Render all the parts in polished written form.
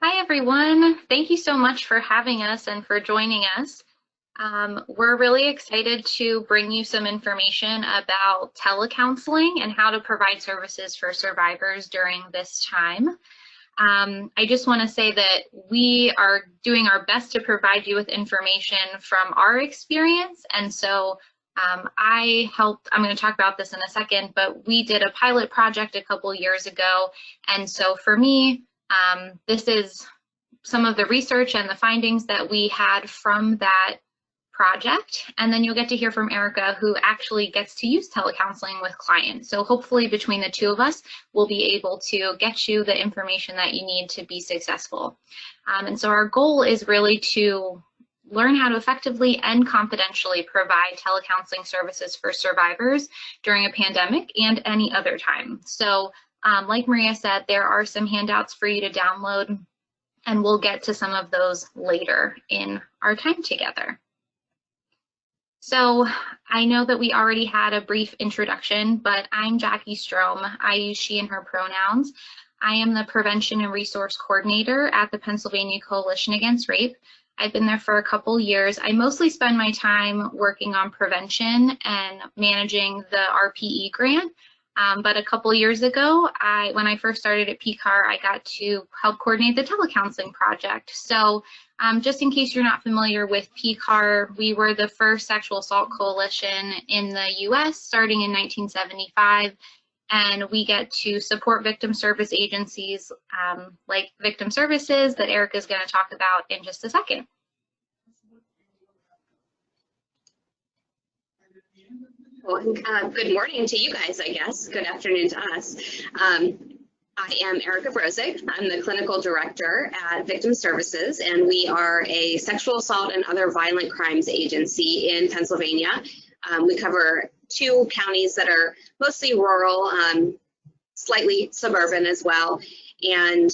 Hi, everyone. Thank you so much for having us and for joining us. We're really excited to bring you some information about telecounseling and how to provide services for survivors during this time. I just want to say that we are doing our best to provide you with information from our experience. And so I'm going to talk about this in a second, but we did a pilot project a couple years ago. And so for me, this is some of the research and the findings that we had from that project. And then you'll get to hear from Erika, who actually gets to use telecounseling with clients. So hopefully between the two of us, we'll be able to get you the information that you need to be successful. And so our goal is really to learn how to effectively and confidentially provide telecounseling services for survivors during a pandemic and any other time. So like Maria said, there are some handouts for you to download, and we'll get to some of those later in our time together. So I know that we already had a brief introduction, but I'm Jackie Strohm. I use she and her pronouns. I am the Prevention and Resource Coordinator at the Pennsylvania Coalition Against Rape. I've been there for a couple years. I mostly spend my time working on prevention and managing the RPE grant. But a couple years ago, when I first started at PCAR, I got to help coordinate the telecounseling project. So just in case you're not familiar with PCAR, we were the first sexual assault coalition in the US starting in 1975. And we get to support victim service agencies like Victim Services that Erika is going to talk about in just a second. Well, good morning to you guys, I guess. Good afternoon to us. I am Erika Brosig. I'm the clinical director at Victim Services, and we are a sexual assault and other violent crimes agency in Pennsylvania. We cover 2 counties that are mostly rural, slightly suburban as well. And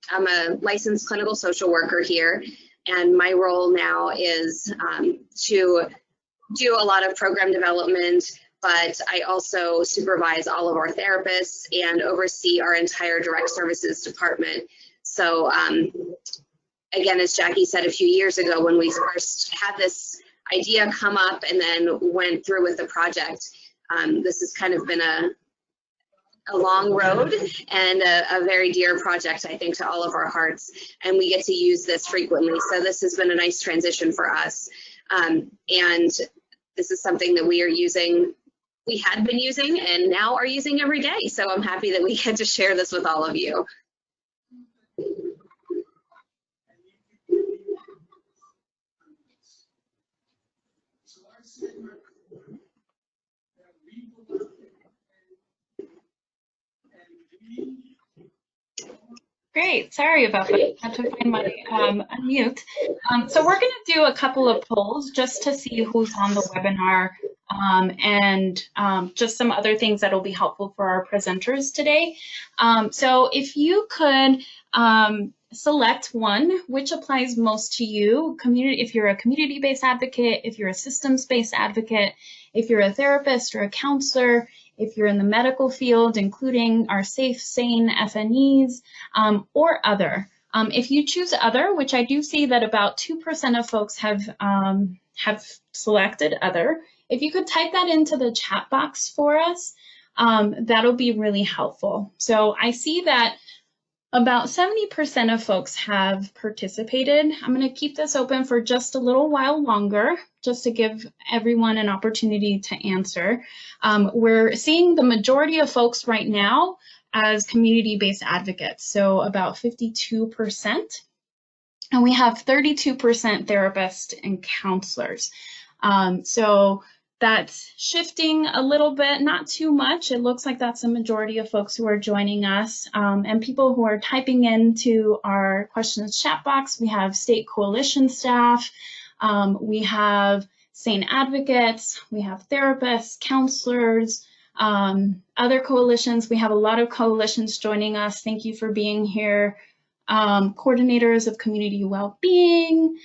I'm a licensed clinical social worker here, and my role now is to do a lot of program development, but I also supervise all of our therapists and oversee our entire direct services department. So again, as Jackie said a few years ago, when we first had this idea come up and then went through with the project, this has kind of been a long road and a very dear project, I think, to all of our hearts, and we get to use this frequently. So this has been a nice transition for us. And this is something that we had been using and now are using every day. So I'm happy that we get to share this with all of you. Great, sorry about that. I had to find my unmute. So we're going to do a couple of polls just to see who's on the webinar and just some other things that will be helpful for our presenters today. So if you could select one, which applies most to you, if you're a community-based advocate, if you're a systems-based advocate, if you're a therapist or a counselor, if you're in the medical field, including our safe, sane FNEs, or other. If you choose other, which I do see that about 2% of folks have selected other, if you could type that into the chat box for us, that'll be really helpful. So I see that about 70% of folks have participated. I'm going to keep this open for just a little while longer, just to give everyone an opportunity to answer. We're seeing the majority of folks right now as community-based advocates, so about 52%. And we have 32% therapists and counselors. So that's shifting a little bit, not too much. It looks like that's the majority of folks who are joining us. And people who are typing into our questions chat box, we have state coalition staff, we have sane advocates, we have therapists, counselors, other coalitions. We have a lot of coalitions joining us. Thank you for being here. Coordinators of community well-being.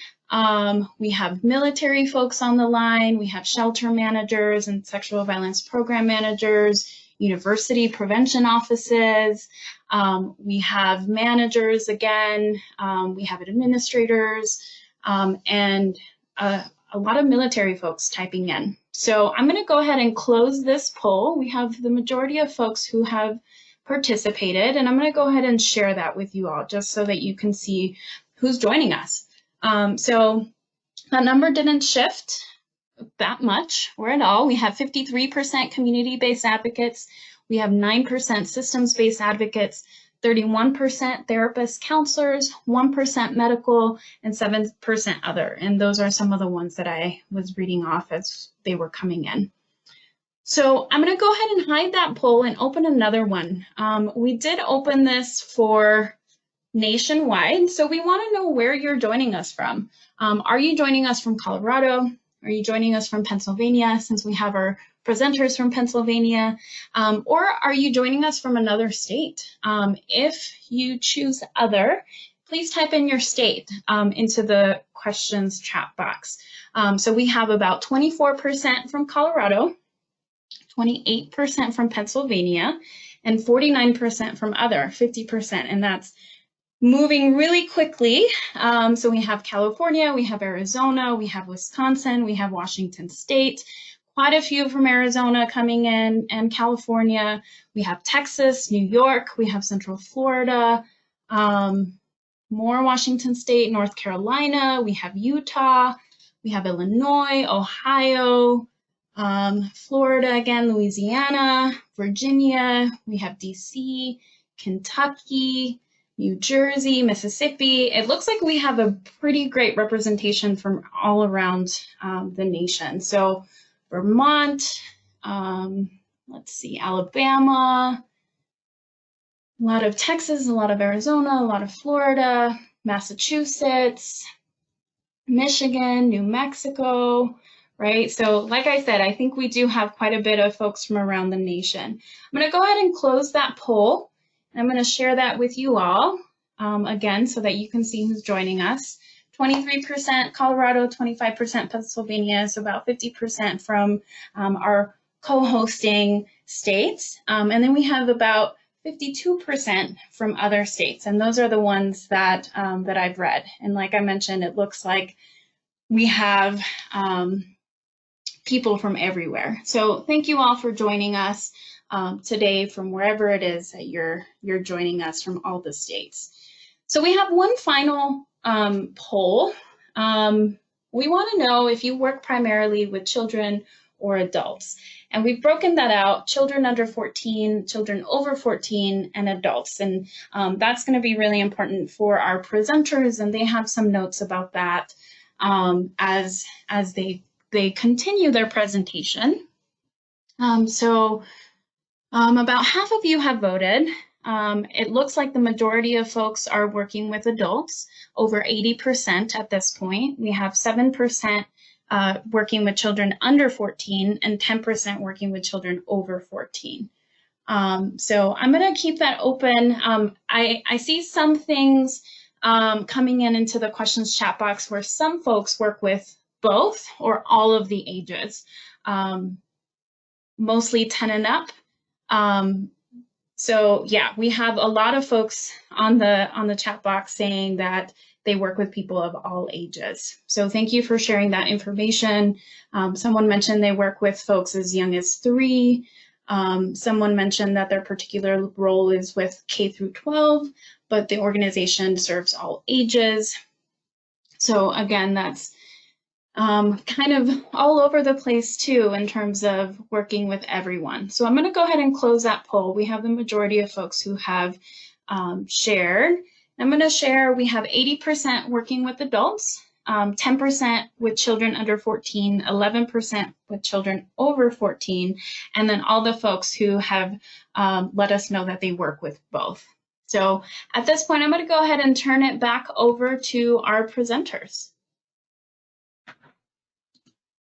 We have military folks on the line. We have shelter managers and sexual violence program managers, university prevention offices. We have managers again, we have administrators, and a lot of military folks typing in. So I'm going to go ahead and close this poll. We have the majority of folks who have participated, and I'm going to go ahead and share that with you all just so that you can see who's joining us. So that number didn't shift that much or at all. We have 53% community-based advocates. We have 9% systems-based advocates, 31% therapists, counselors, 1% medical, and 7% other. And those are some of the ones that I was reading off as they were coming in. So I'm going to go ahead and hide that poll and open another one. We did open this for nationwide, so we want to know where you're joining us from. Are you joining us from Colorado? Are you joining us from Pennsylvania, since we have our presenters from Pennsylvania? Or are you joining us from another state? If you choose other, please type in your state into the questions chat box. So we have about 24% from Colorado, 28% from Pennsylvania, and 49% from other, 50%, and that's moving really quickly. So we have California, we have Arizona, we have Wisconsin, we have Washington State, quite a few from Arizona coming in, and California. We have Texas, New York, we have Central Florida, more Washington State, North Carolina, we have Utah, we have Illinois, Ohio, Florida again, Louisiana, Virginia, we have DC, Kentucky, New Jersey, Mississippi. It looks like we have a pretty great representation from all around the nation. So Vermont, let's see, Alabama, a lot of Texas, a lot of Arizona, a lot of Florida, Massachusetts, Michigan, New Mexico, right? So like I said, I think we do have quite a bit of folks from around the nation. I'm going to go ahead and close that poll. I'm going to share that with you all again so that you can see who's joining us. 23% Colorado, 25% Pennsylvania, so about 50% from our co-hosting states. And then we have about 52% from other states, and those are the ones that, that I've read. And like I mentioned, it looks like we have people from everywhere. So thank you all for joining us today from wherever it is that you're joining us from all the states. So we have one final poll. We want to know if you work primarily with children or adults. And we've broken that out: children under 14, children over 14, and adults. And that's going to be really important for our presenters, and they have some notes about that as they continue their presentation. About half of you have voted. It looks like the majority of folks are working with adults, over 80% at this point. We have 7% working with children under 14 and 10% working with children over 14. So I'm going to keep that open. I see some things coming into the questions chat box where some folks work with both or all of the ages, mostly 10 and up. So yeah, we have a lot of folks on the chat box saying that they work with people of all ages. So thank you for sharing that information. Someone mentioned they work with folks as young as 3. Someone mentioned that their particular role is with K through 12, but the organization serves all ages. So again, that's kind of all over the place too in terms of working with everyone. So I'm going to go ahead and close that poll. We have the majority of folks who have shared. I'm going to share, we have 80% working with adults, 10% with children under 14, 11% with children over 14, and then all the folks who have let us know that they work with both. So at this point, I'm going to go ahead and turn it back over to our presenters.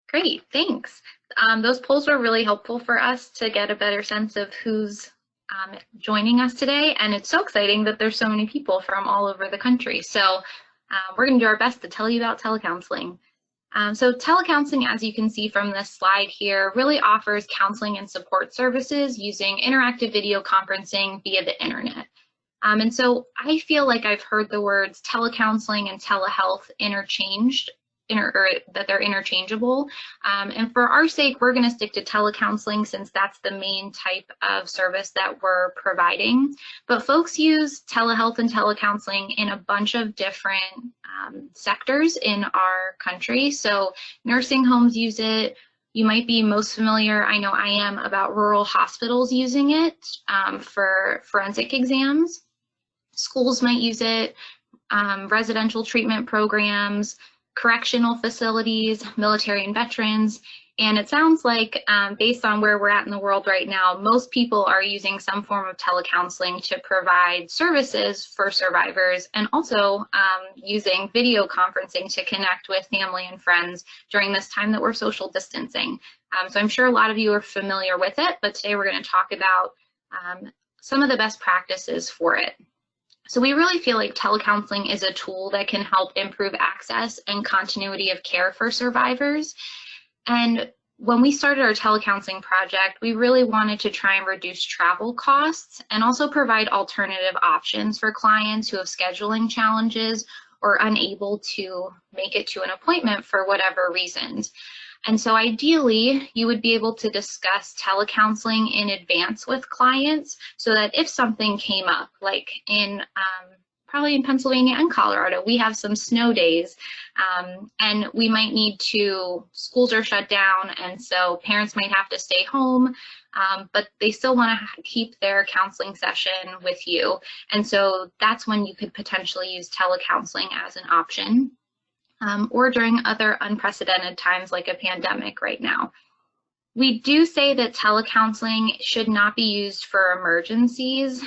Great, thanks. Those polls were really helpful for us to get a better sense of who's joining us today, and it's so exciting that there's so many people from all over the country. So we're going to do our best to tell you about telecounseling. So telecounseling, as you can see from this slide here, really offers counseling and support services using interactive video conferencing via the internet. And so I feel like I've heard the words telecounseling and telehealth interchanged, or that they're interchangeable. And for our sake, we're going to stick to telecounseling since that's the main type of service that we're providing. But folks use telehealth and telecounseling in a bunch of different sectors in our country. So nursing homes use it. You might be most familiar, I know I am, about rural hospitals using it for forensic exams. Schools might use it, residential treatment programs, correctional facilities, military and veterans. And it sounds like, based on where we're at in the world right now, most people are using some form of telecounseling to provide services for survivors, and also using video conferencing to connect with family and friends during this time that we're social distancing. So I'm sure a lot of you are familiar with it, but today we're going to talk about some of the best practices for it. So we really feel like telecounseling is a tool that can help improve access and continuity of care for survivors. And when we started our telecounseling project, we really wanted to try and reduce travel costs and also provide alternative options for clients who have scheduling challenges or unable to make it to an appointment for whatever reasons. And so ideally, you would be able to discuss telecounseling in advance with clients so that if something came up, like in probably in Pennsylvania and Colorado, we have some snow days, and we might need to, schools are shut down, and so parents might have to stay home, but they still want to keep their counseling session with you. And so that's when you could potentially use telecounseling as an option. Or during other unprecedented times like a pandemic right now. We do say that telecounseling should not be used for emergencies.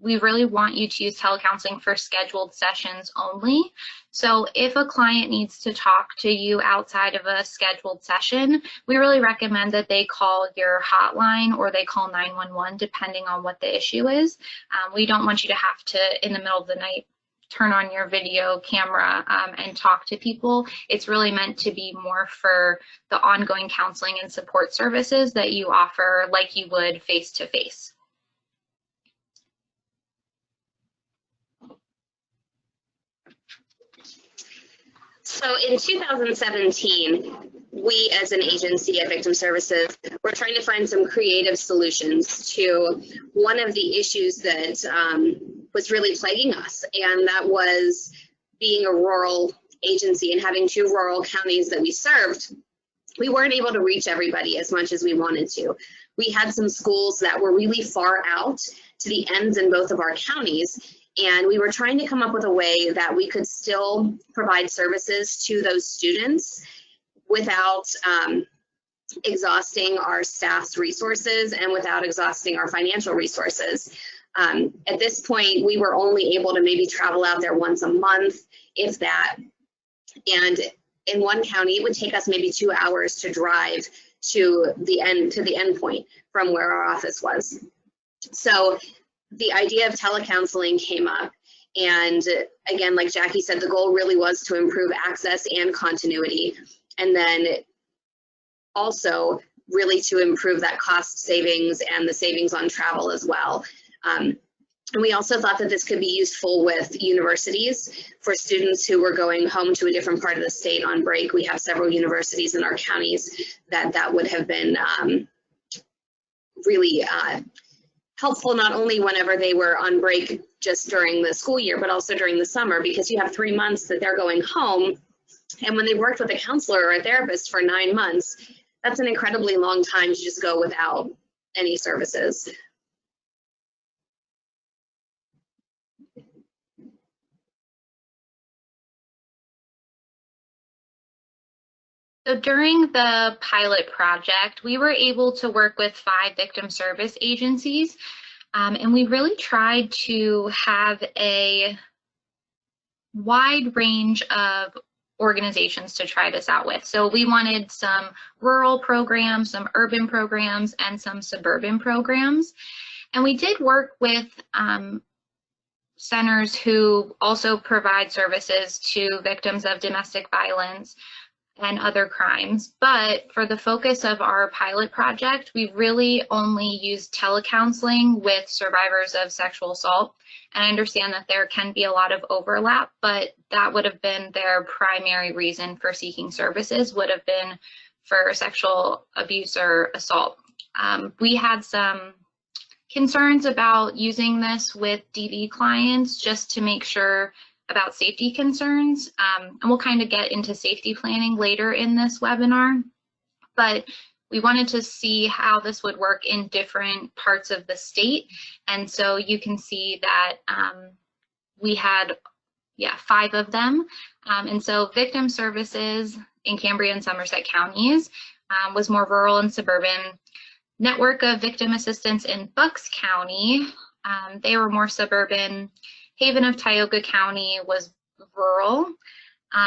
We really want you to use telecounseling for scheduled sessions only. So if a client needs to talk to you outside of a scheduled session, we really recommend that they call your hotline or they call 911 depending on what the issue is. We don't want you to have to, in the middle of the night, turn on your video camera and talk to people. It's really meant to be more for the ongoing counseling and support services that you offer like you would face-to-face. So in 2017, we as an agency at Victim Services were trying to find some creative solutions to one of the issues that was really plaguing us, and that was being a rural agency and having 2 rural counties that we served. We weren't able to reach everybody as much as we wanted to. We had some schools that were really far out to the ends in both of our counties, and we were trying to come up with a way that we could still provide services to those students without exhausting our staff's resources and without exhausting our financial resources. At this point, we were only able to maybe travel out there once a month, if that. And in one county, it would take us maybe 2 hours to drive to the end point from where our office was. So the idea of telecounseling came up. And again, like Jackie said, the goal really was to improve access and continuity. And then also really to improve that cost savings and the savings on travel as well. And we also thought that this could be useful with universities for students who were going home to a different part of the state on break. We have several universities in our counties that would have been really helpful, not only whenever they were on break just during the school year, but also during the summer, because you have 3 months that they're going home. And when they worked with a counselor or a therapist for 9 months, that's an incredibly long time to just go without any services. So during the pilot project, we were able to work with 5 victim service agencies, and we really tried to have a wide range of organizations to try this out with. So we wanted some rural programs, some urban programs, and some suburban programs. And we did work with centers who also provide services to victims of domestic violence, and other crimes. But for the focus of our pilot project, we really only used telecounseling with survivors of sexual assault. And I understand that there can be a lot of overlap, but that would have been their primary reason for seeking services, would have been for sexual abuse or assault. We had some concerns about using this with DV clients just to make sure about safety concerns, and we'll kind of get into safety planning later in this webinar, but we wanted to see how this would work in different parts of the state. And so you can see that we had 5 of them. And so victim services in Cambria and Somerset counties was more rural and suburban. Network of victim assistance in Bucks County, they were more suburban. Haven of Tioga County was rural.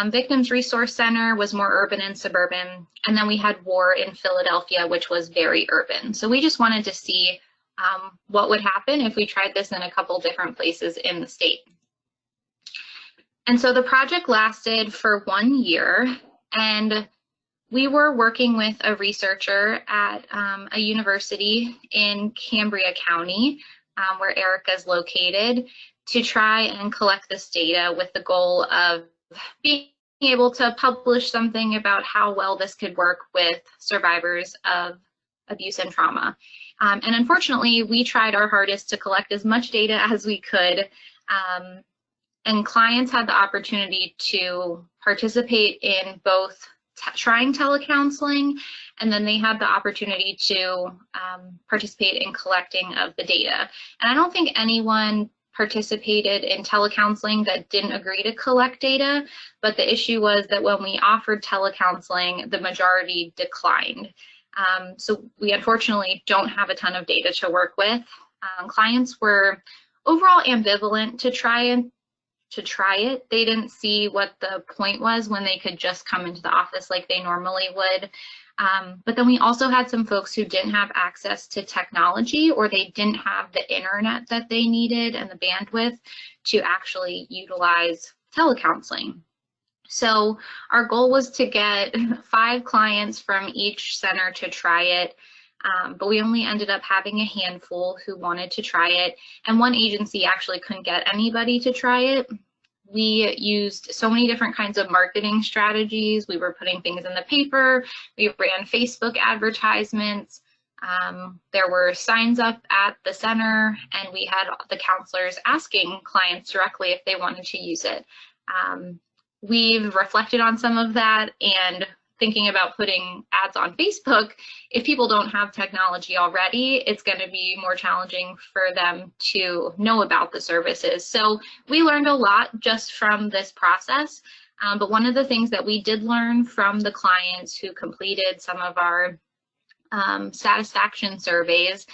Victims Resource Center was more urban and suburban. And then we had WAR in Philadelphia, which was very urban. So we just wanted to see what would happen if we tried this in a couple different places in the state. And so the project lasted for 1 year, and we were working with a researcher at a university in Cambria County, where Erika is located, to try and collect this data with the goal of being able to publish something about how well this could work with survivors of abuse and trauma. And unfortunately, we tried our hardest to collect as much data as we could, and clients had the opportunity to participate in both trying telecounseling, and then they had the opportunity to participate in collecting of the data. And I don't think anyone participated in telecounseling that didn't agree to collect data, but the issue was that when we offered telecounseling, the majority declined. So we unfortunately don't have a ton of data to work with. Clients were overall ambivalent to try it. They didn't see what the point was when they could just come into the office like they normally would. But then we also had some folks who didn't have access to technology, or they didn't have the internet that they needed and the bandwidth to actually utilize telecounseling. So our goal was to get 5 clients from each center to try it, but we only ended up having a handful who wanted to try it, and one agency actually couldn't get anybody to try it. We used so many different kinds of marketing strategies. We were putting things in the paper. We ran Facebook advertisements. There were signs up at the center, and we had the counselors asking clients directly if they wanted to use it. We've reflected on some of that and thinking about putting ads on Facebook. If people don't have technology already, it's going to be more challenging for them to know about the services. So we learned a lot just from this process. But one of the things that we did learn from the clients who completed some of our satisfaction surveys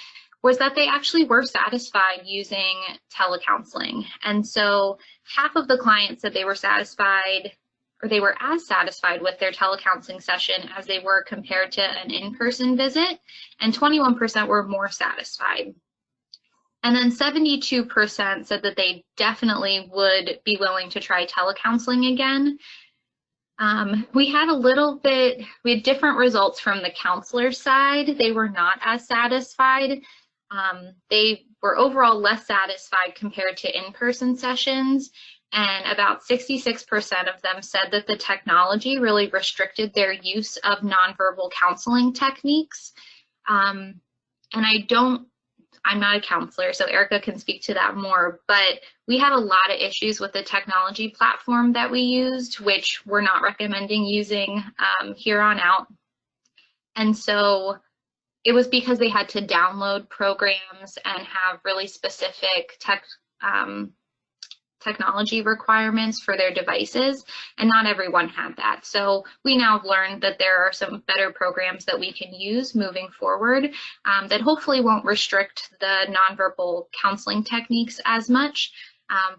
was that they actually were satisfied using telecounseling. And so half of the clients said they were satisfied, or they were as satisfied with their telecounseling session as they were compared to an in-person visit, and 21% were more satisfied. And then 72% said that they definitely would be willing to try telecounseling again. We had different results from the counselor side. They were not as satisfied. They were overall less satisfied compared to in-person sessions, and about 66% of them said that the technology really restricted their use of nonverbal counseling techniques. And I'm not a counselor, so Erika can speak to that more, but we had a lot of issues with the technology platform that we used, which we're not recommending using here on out. And so it was because they had to download programs and have really specific technology requirements for their devices, and not everyone had that. So we now have learned that there are some better programs that we can use moving forward that hopefully won't restrict the nonverbal counseling techniques as much.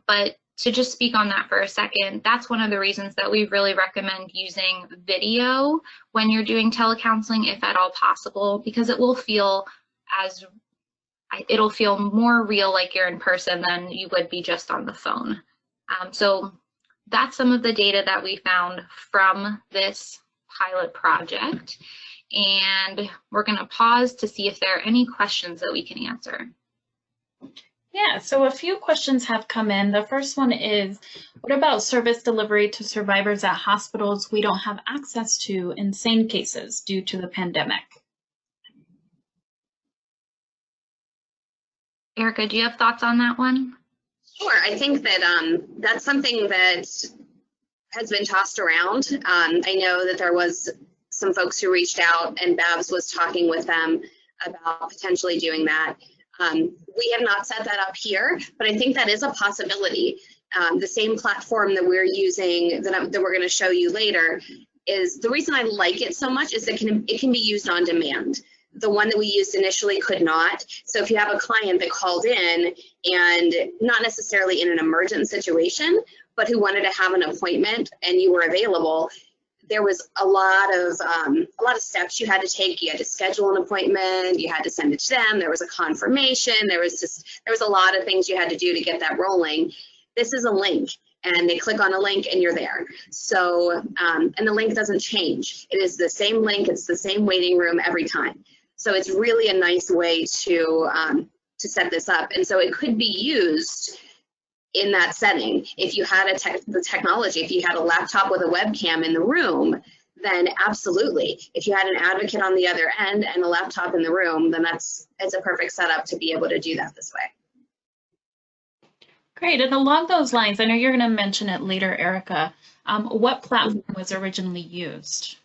But to just speak on that for a second, that's one of the reasons that we really recommend using video when you're doing telecounseling, if at all possible, because it will feel it'll feel more real, like you're in person, than you would be just on the phone. So that's some of the data that we found from this pilot project. And we're going to pause to see if there are any questions that we can answer. Yeah, so a few questions have come in. The first one is, what about service delivery to survivors at hospitals we don't have access to in sane cases due to the pandemic? Erika, do you have thoughts on that one? Sure. I think that that's something that has been tossed around. I know that there was some folks who reached out and Babs was talking with them about potentially doing that. We have not set that up here, but I think that is a possibility. The same platform that we're using that we're going to show you later is the reason I like it so much is that it can be used on demand. The one that we used initially could not. So if you have a client that called in and not necessarily in an emergent situation, but who wanted to have an appointment and you were available, there was a lot of steps you had to take. You had to schedule an appointment, you had to send it to them, there was a confirmation, there was a lot of things you had to do to get that rolling. This is a link, and they click on a link and you're there. So, and the link doesn't change. It is the same link, it's the same waiting room every time. So it's really a nice way to set this up. And so it could be used in that setting. If you had the technology, if you had a laptop with a webcam in the room, then absolutely. If you had an advocate on the other end and a laptop in the room, then it's a perfect setup to be able to do that this way. Great, and along those lines, I know you're going to mention it later, Erika. What platform was originally used?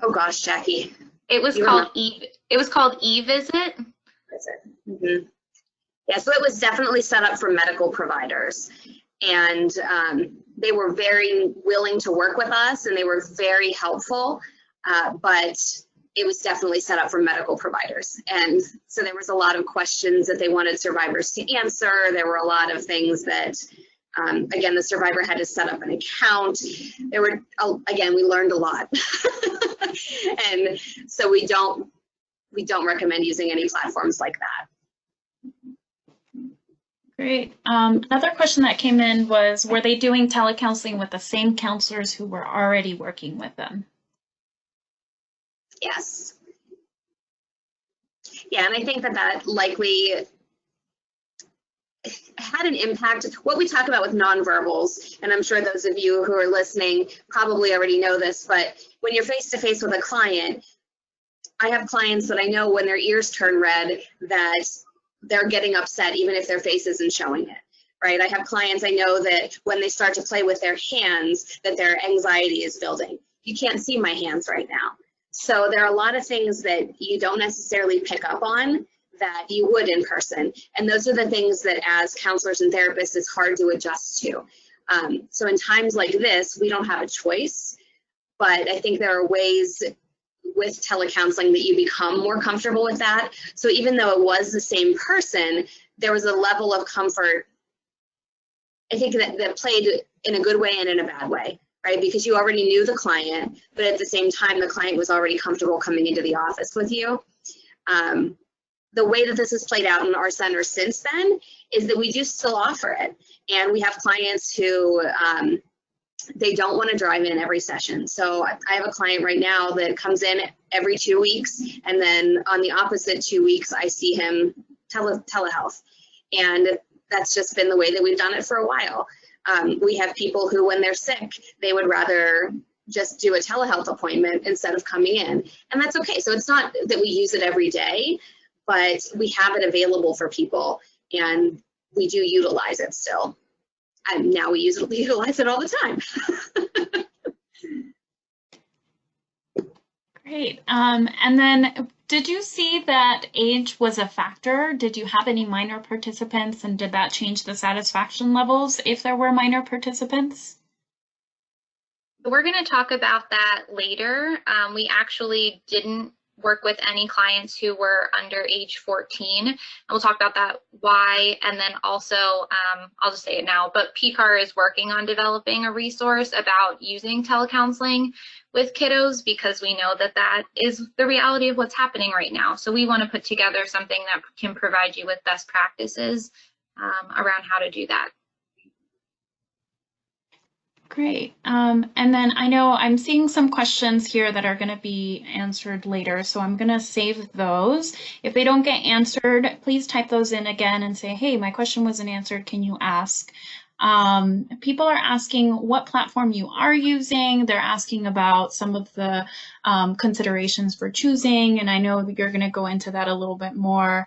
Oh gosh, Jackie. It was called eVisit. Mm-hmm. Yeah, so it was definitely set up for medical providers, and they were very willing to work with us, and they were very helpful, but it was definitely set up for medical providers. And so there was a lot of questions that they wanted survivors to answer. There were a lot of things that, again, the survivor had to set up an account. There were, again, we learned a lot. And so we don't recommend using any platforms like that. Great. Another question that came in was, were they doing telecounseling with the same counselors who were already working with them? Yes. Yeah, and I think that likely had an impact. What we talk about with nonverbals, and I'm sure those of you who are listening probably already know this, but when you're face to face with a client, I have clients that I know when their ears turn red that they're getting upset even if their face isn't showing it, right? I have clients I know that when they start to play with their hands that their anxiety is building. You can't see my hands right now. So there are a lot of things that you don't necessarily pick up on that you would in person. And those are the things that as counselors and therapists, it's hard to adjust to. So in times like this, we don't have a choice, but I think there are ways with telecounseling that you become more comfortable with that. So even though it was the same person, there was a level of comfort, I think that played in a good way and in a bad way, right? Because you already knew the client, but at the same time, the client was already comfortable coming into the office with you. The way that this has played out in our center since then is that we do still offer it. And we have clients who, they don't want to drive in every session. So I have a client right now that comes in every 2 weeks, and then on the opposite 2 weeks, I see him telehealth. And that's just been the way that we've done it for a while. We have people who, when they're sick, they would rather just do a telehealth appointment instead of coming in. And that's okay. So it's not that we use it every day, but we have it available for people, and we do utilize it still. And now we utilize it all the time. Great. And then did you see that age was a factor? Did you have any minor participants, and did that change the satisfaction levels if there were minor participants? We're going to talk about that later. We actually didn't work with any clients who were under age 14. And we'll talk about that why, and then also, I'll just say it now, but PCAR is working on developing a resource about using telecounseling with kiddos, because we know that that is the reality of what's happening right now. So we want to put together something that can provide you with best practices around how to do that. Great. And then I know I'm seeing some questions here that are going to be answered later, so I'm going to save those. If they don't get answered, please type those in again and say, hey, my question wasn't answered. Can you ask? People are asking what platform you are using. They're asking about some of the considerations for choosing, and I know that you're going to go into that a little bit more.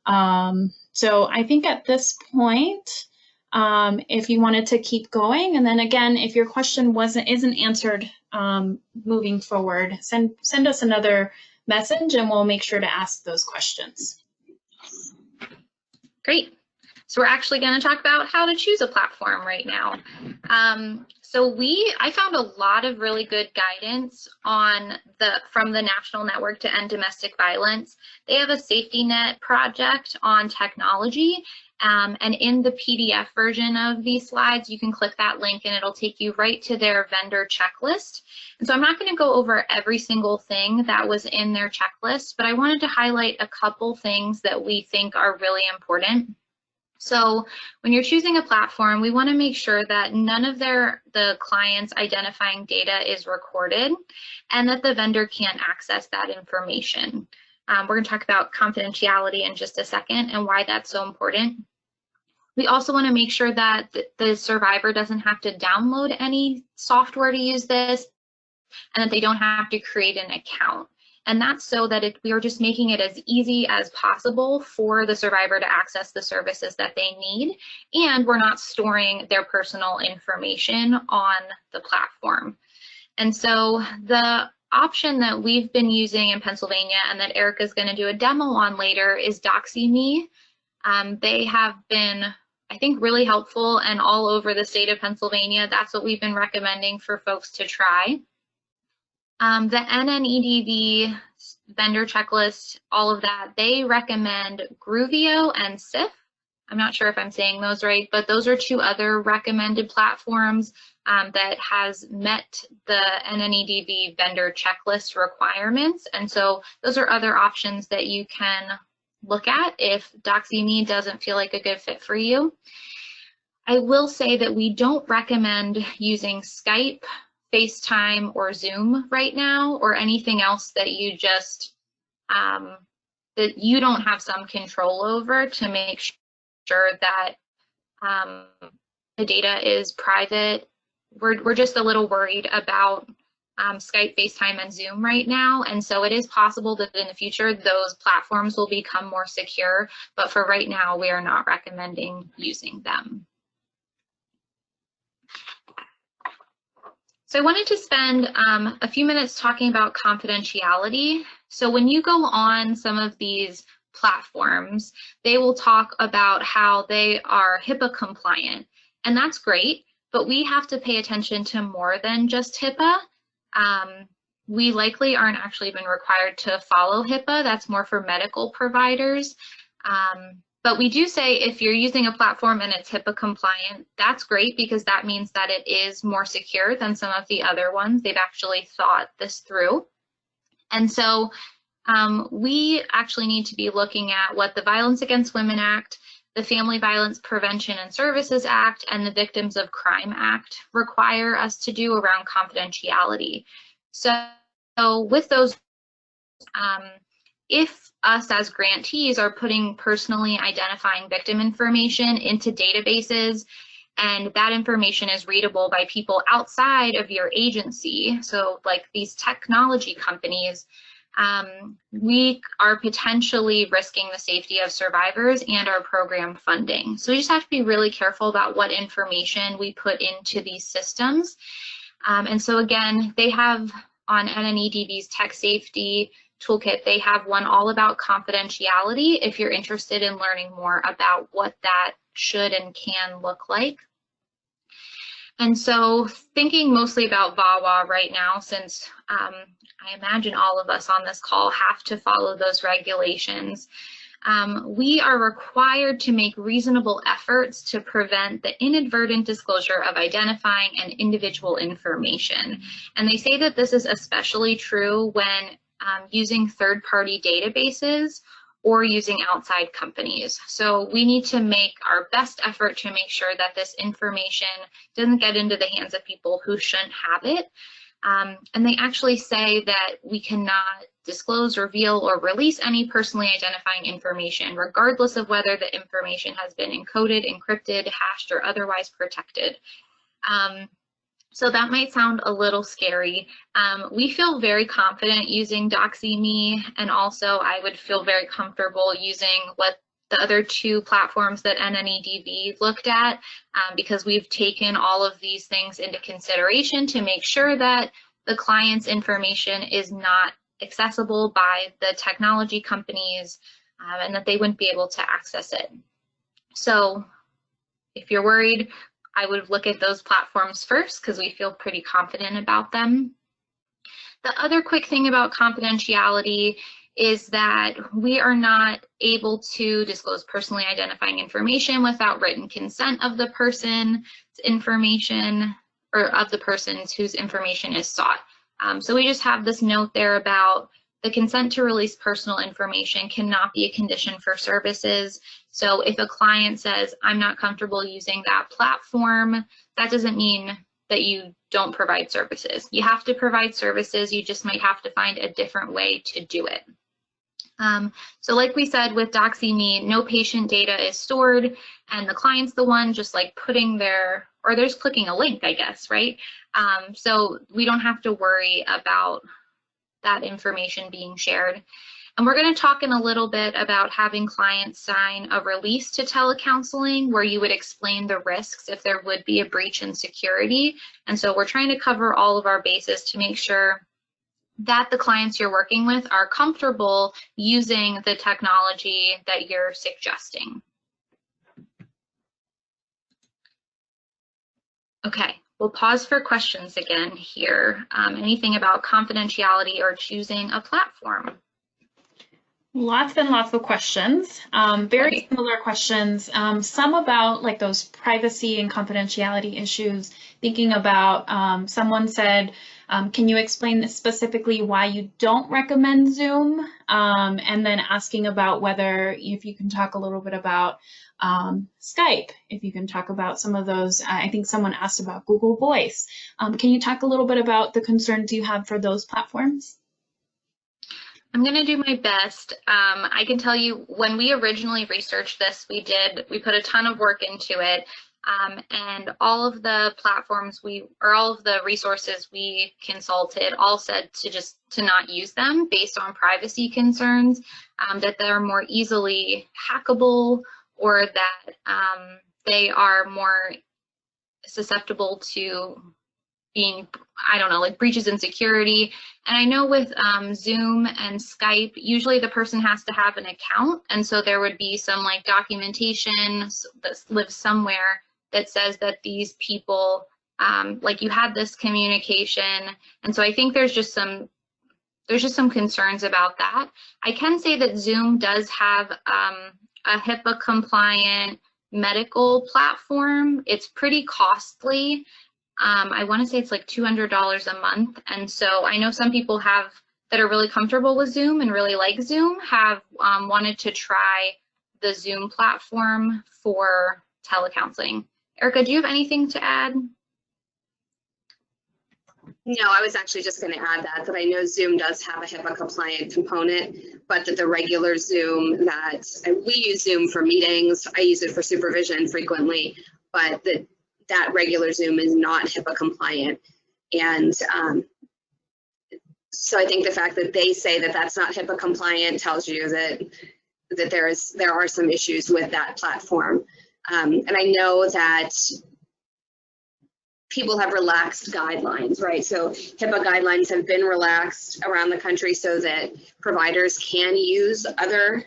So I think at this point, if you wanted to keep going, and then again, if your question isn't answered moving forward, send us another message and we'll make sure to ask those questions. Great. So we're actually going to talk about how to choose a platform right now. I found a lot of really good guidance from the National Network to End Domestic Violence. They have a safety net project on technology. And in the PDF version of these slides, you can click that link and it'll take you right to their vendor checklist. And so I'm not going to go over every single thing that was in their checklist, but I wanted to highlight a couple things that we think are really important. So when you're choosing a platform, we want to make sure that none of the client's identifying data is recorded and that the vendor can't access that information. We're going to talk about confidentiality in just a second and why that's so important. We also want to make sure that the survivor doesn't have to download any software to use this and that they don't have to create an account. And that's so that we are just making it as easy as possible for the survivor to access the services that they need, and we're not storing their personal information on the platform. And so the option that we've been using in Pennsylvania and that Erika is going to do a demo on later is Doxy.me. They have been, I think, really helpful and all over the state of Pennsylvania. That's what we've been recommending for folks to try. The NNEDV vendor checklist, all of that, they recommend Groovio and SIF. I'm not sure if I'm saying those right, but those are two other recommended platforms that has met the NNEDV vendor checklist requirements. And so those are other options that you can look at if Doxy.me doesn't feel like a good fit for you. I will say that we don't recommend using Skype, FaceTime, or Zoom right now, or anything else that you just that you don't have some control over to make sure that the data is private. We're just a little worried about Skype, FaceTime, and Zoom right now, and so it is possible that in the future those platforms will become more secure, but for right now we are not recommending using them. So I wanted to spend a few minutes talking about confidentiality. So when you go on some of these platforms, they will talk about how they are HIPAA compliant, and that's great, but we have to pay attention to more than just HIPAA. We likely aren't actually even required to follow HIPAA. That's more for medical providers. But we do say if you're using a platform and it's HIPAA compliant, that's great because that means that it is more secure than some of the other ones. They've actually thought this through. And so we actually need to be looking at what the Violence Against Women Act, the Family Violence Prevention and Services Act, and the Victims of Crime Act require us to do around confidentiality. So with those, if us as grantees are putting personally identifying victim information into databases and that information is readable by people outside of your agency, so like these technology companies, we are potentially risking the safety of survivors and our program funding. So we just have to be really careful about what information we put into these systems. And so again, they have on NNEDV's Tech Safety Toolkit, they have one all about confidentiality if you're interested in learning more about what that should and can look like. And so thinking mostly about VAWA right now, since I imagine all of us on this call have to follow those regulations, we are required to make reasonable efforts to prevent the inadvertent disclosure of identifying and individual information. And they say that this is especially true when using third-party databases or using outside companies. So we need to make our best effort to make sure that this information doesn't get into the hands of people who shouldn't have it. And they actually say that we cannot disclose, reveal, or release any personally identifying information, regardless of whether the information has been encoded, encrypted, hashed, or otherwise protected. So that might sound a little scary. We feel very confident using Doxy.me, and also I would feel very comfortable using what the other two platforms that NNEDV looked at, because we've taken all of these things into consideration to make sure that the client's information is not accessible by the technology companies, and that they wouldn't be able to access it. So if you're worried, I would look at those platforms first because we feel pretty confident about them. The other quick thing about confidentiality is that we are not able to disclose personally identifying information without written consent of the person's information, or of the persons whose information is sought. So we just have this note there about the consent to release personal information cannot be a condition for services. So if a client says, I'm not comfortable using that platform, that doesn't mean that you don't provide services. You have to provide services, you just might have to find a different way to do it. So like we said with Doxy.me, no patient data is stored, and the client's the one just like putting their, or they're just clicking a link, I guess, right? So we don't have to worry about that information being shared. And we're going to talk in a little bit about having clients sign a release to telecounseling, where you would explain the risks if there would be a breach in security. And so we're trying to cover all of our bases to make sure that the clients you're working with are comfortable using the technology that you're suggesting. Okay, we'll pause for questions again here. Anything about confidentiality or choosing a platform? Lots and lots of questions, very similar questions, some about like those privacy and confidentiality issues, thinking about, someone said, can you explain specifically why you don't recommend Zoom? And then asking about whether, if you can talk a little bit about Skype, if you can talk about some of those. I think someone asked about Google Voice. Can you talk a little bit about the concerns you have for those platforms? I'm going to do my best. I can tell you, when we originally researched this, we put a ton of work into it, and all of the platforms all of the resources we consulted all said to not use them based on privacy concerns, that they're more easily hackable, or that they are more susceptible to being, I don't know, like breaches in security. And I know with Zoom and Skype, usually the person has to have an account, and so there would be some like documentation that lives somewhere that says that these people, like you had this communication, and so I think there's just some concerns about that. I can say that Zoom does have a HIPAA compliant medical platform. It's pretty costly. I want to say it's like $200 a month. And so I know some people that are really comfortable with Zoom and really like Zoom have wanted to try the Zoom platform for telecounseling. Erika, do you have anything to add? No, I was actually just going to add that I know Zoom does have a HIPAA compliant component, but that the regular Zoom we use Zoom for meetings. I use it for supervision frequently, but that regular Zoom is not HIPAA compliant. And so I think the fact that they say that that's not HIPAA compliant tells you that there are some issues with that platform. And I know that people have relaxed guidelines, right? So HIPAA guidelines have been relaxed around the country so that providers can use other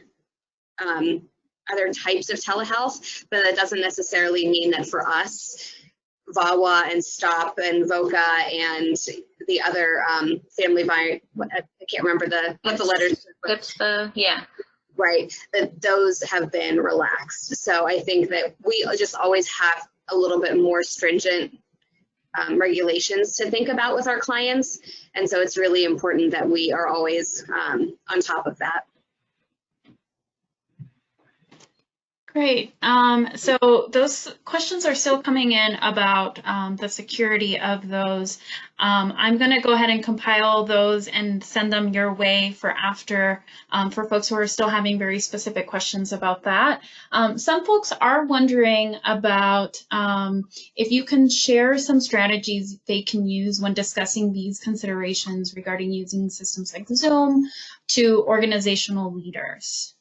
types of telehealth, but that doesn't necessarily mean that for us, VAWA and STOP and VOCA and the other family I can't remember what the letters. PIPSA, yeah. Right, that those have been relaxed. So I think that we just always have a little bit more stringent regulations to think about with our clients. And so it's really important that we are always on top of that. Great. So those questions are still coming in about the security of those. I'm going to go ahead and compile those and send them your way for after, for folks who are still having very specific questions about that. Some folks are wondering about if you can share some strategies they can use when discussing these considerations regarding using systems like Zoom to organizational leaders.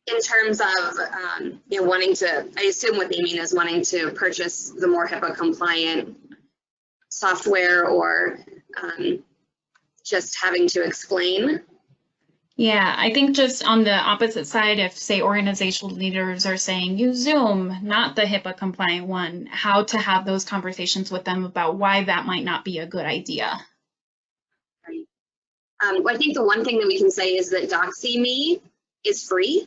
In terms of wanting to, I assume what they mean is wanting to purchase the more HIPAA compliant software, or just having to explain. Yeah, I think just on the opposite side, if say organizational leaders are saying use Zoom, not the HIPAA compliant one, how to have those conversations with them about why that might not be a good idea. Right. Well, I think the one thing that we can say is that DAAETS is free.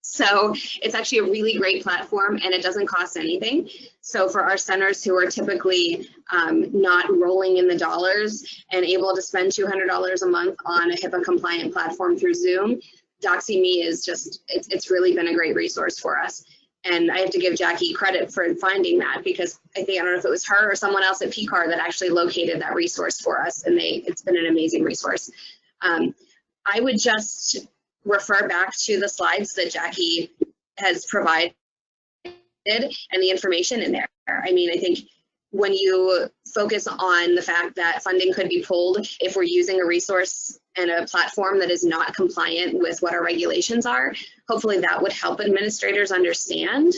So it's actually a really great platform, and it doesn't cost anything. So for our centers who are typically not rolling in the dollars and able to spend $200 a month on a HIPAA compliant platform through Zoom, DAAETS is just, it's really been a great resource for us. And I have to give Jackie credit for finding that, because I don't know if it was her or someone else at PCAR that actually located that resource for us, and it's been an amazing resource. I would just refer back to the slides that Jackie has provided and the information in there. I mean, I think when you focus on the fact that funding could be pulled if we're using a resource and a platform that is not compliant with what our regulations are, hopefully that would help administrators understand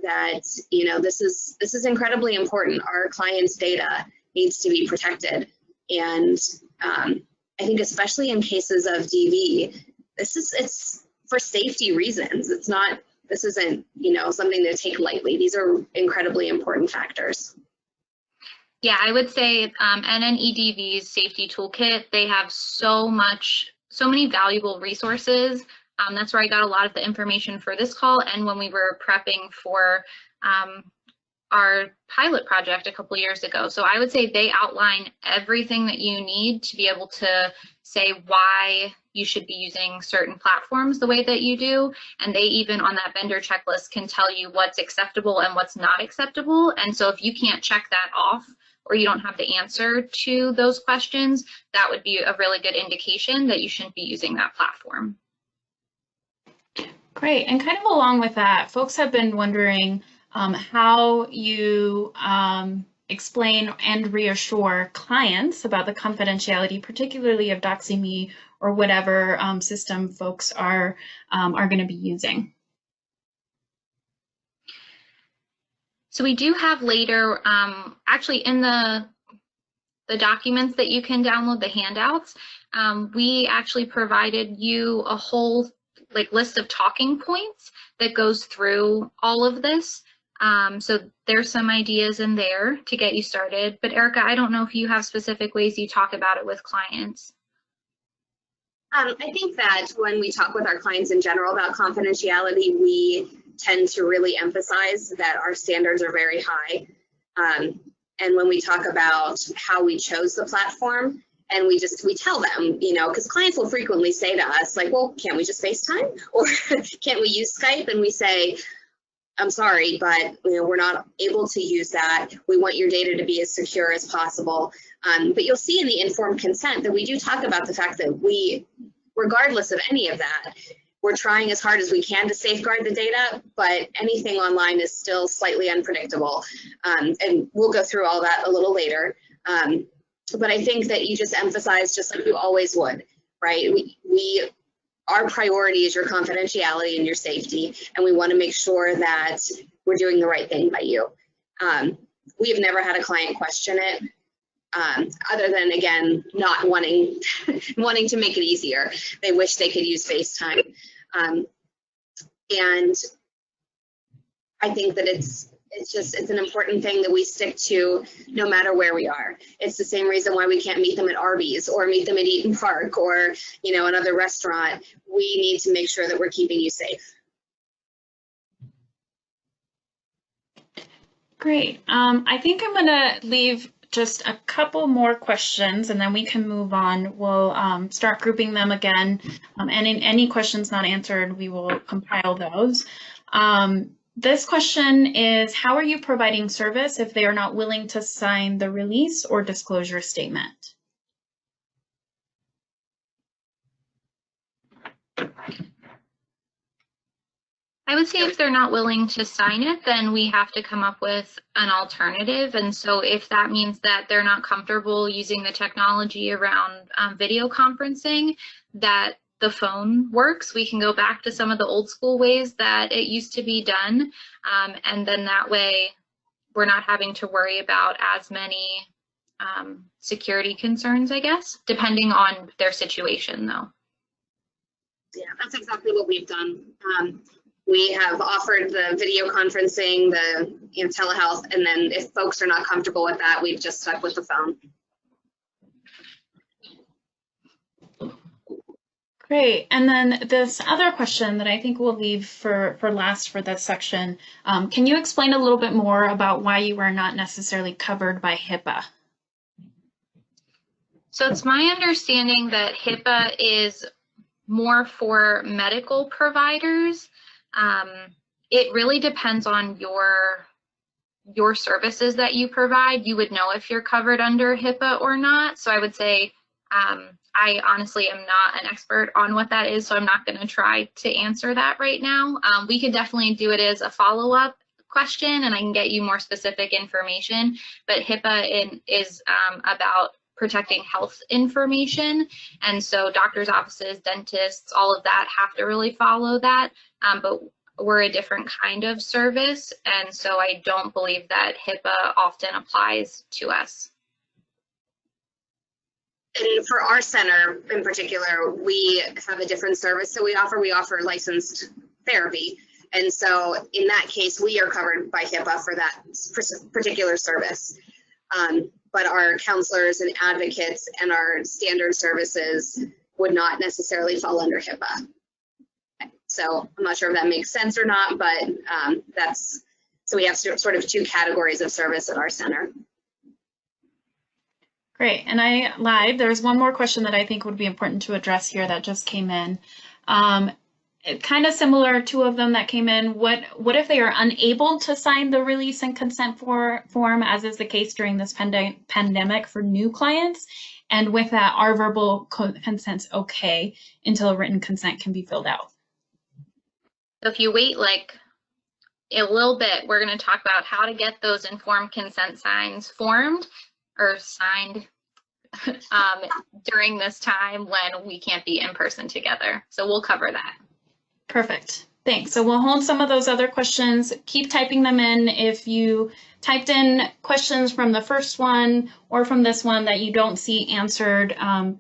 that, you know, this is incredibly important. Our clients' data needs to be protected. And I think especially in cases of DV, it's for safety reasons. This isn't, you know, something to take lightly. These are incredibly important factors. Yeah, I would say NNEDV's safety toolkit, they have so many valuable resources. That's where I got a lot of the information for this call, and when we were prepping for our pilot project a couple years ago. So I would say they outline everything that you need to be able to say why you should be using certain platforms the way that you do. And they even on that vendor checklist can tell you what's acceptable and what's not acceptable. And so if you can't check that off, or you don't have the answer to those questions, that would be a really good indication that you shouldn't be using that platform. Great. And kind of along with that, folks have been wondering how you explain and reassure clients about the confidentiality, particularly of DAAETS or whatever system folks are going to be using. So we do have later, actually in the documents that you can download, the handouts, we actually provided you a whole list of talking points that goes through all of this. So there's some ideas in there to get you started. But Erika, I don't know if you have specific ways you talk about it with clients. I think that when we talk with our clients in general about confidentiality, we tend to really emphasize that our standards are very high. And when we talk about how we chose the platform, and we tell them, you know, because clients will frequently say to us, like, well, can't we just FaceTime? Or can't we use Skype? And we say, I'm sorry, but you know, we're not able to use that. We want your data to be as secure as possible. But you'll see in the informed consent that we do talk about the fact that we, regardless of any of that, we're trying as hard as we can to safeguard the data, but anything online is still slightly unpredictable. And we'll go through all that a little later. But I think that you just emphasize, just like you always would, right? Our priority is your confidentiality and your safety, and we want to make sure that we're doing the right thing by you. We have never had a client question it, other than, again, not wanting to make it easier. They wish they could use FaceTime. And I think that it's an important thing that we stick to no matter where we are. It's the same reason why we can't meet them at Arby's or meet them at Eaton Park or, you know, another restaurant. We need to make sure that we're keeping you safe. Great. I think I'm going to leave just a couple more questions and then we can move on. We'll start grouping them again. And in any questions not answered, we will compile those. This question is, how are you providing service if they are not willing to sign the release or disclosure statement? I would say if they're not willing to sign it, then we have to come up with an alternative. And so if that means that they're not comfortable using the technology around video conferencing, that the phone works, we can go back to some of the old school ways that it used to be done. And then that way we're not having to worry about as many security concerns, I guess, depending on their situation though. Yeah, that's exactly what we've done. We have offered the video conferencing, the telehealth, and then if folks are not comfortable with that, we've just stuck with the phone. Great. And then this other question that I think we'll leave for last for this section, can you explain a little bit more about why you were not necessarily covered by HIPAA? So it's my understanding that HIPAA is more for medical providers. It really depends on your services that you provide. You would know if you're covered under HIPAA or not. So I would say I honestly am not an expert on what that is, so I'm not going to try to answer that right now. We could definitely do it as a follow-up question, and I can get you more specific information. But HIPAA is about protecting health information, and so doctors' offices, dentists, all of that have to really follow that. But we're a different kind of service, and so I don't believe that HIPAA often applies to us. And for our center in particular, we have a different service that we offer. We offer licensed therapy. And so in that case, we are covered by HIPAA for that particular service. But our counselors and advocates and our standard services would not necessarily fall under HIPAA. So I'm not sure if that makes sense or not, but so we have sort of two categories of service at our center. Great, and I lied. There's one more question that I think would be important to address here that just came in. Kind of similar, two of them that came in. What if they are unable to sign the release and consent form, as is the case during this pandemic for new clients? And with that, are verbal consents okay until a written consent can be filled out? So if you wait like a little bit, we're going to talk about how to get those informed consent signs formed or signed during this time when we can't be in person together. So we'll cover that. Perfect. Thanks. So we'll hold some of those other questions. Keep typing them in. If you typed in questions from the first one or from this one that you don't see answered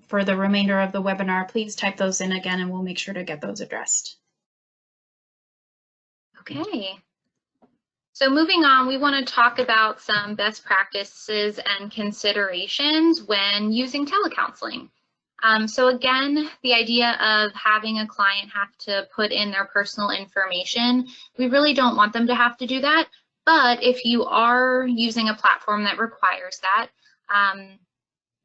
for the remainder of the webinar, please type those in again and we'll make sure to get those addressed. Okay. So moving on, we want to talk about some best practices and considerations when using telecounseling. So again, the idea of having a client have to put in their personal information, we really don't want them to have to do that. But if you are using a platform that requires that,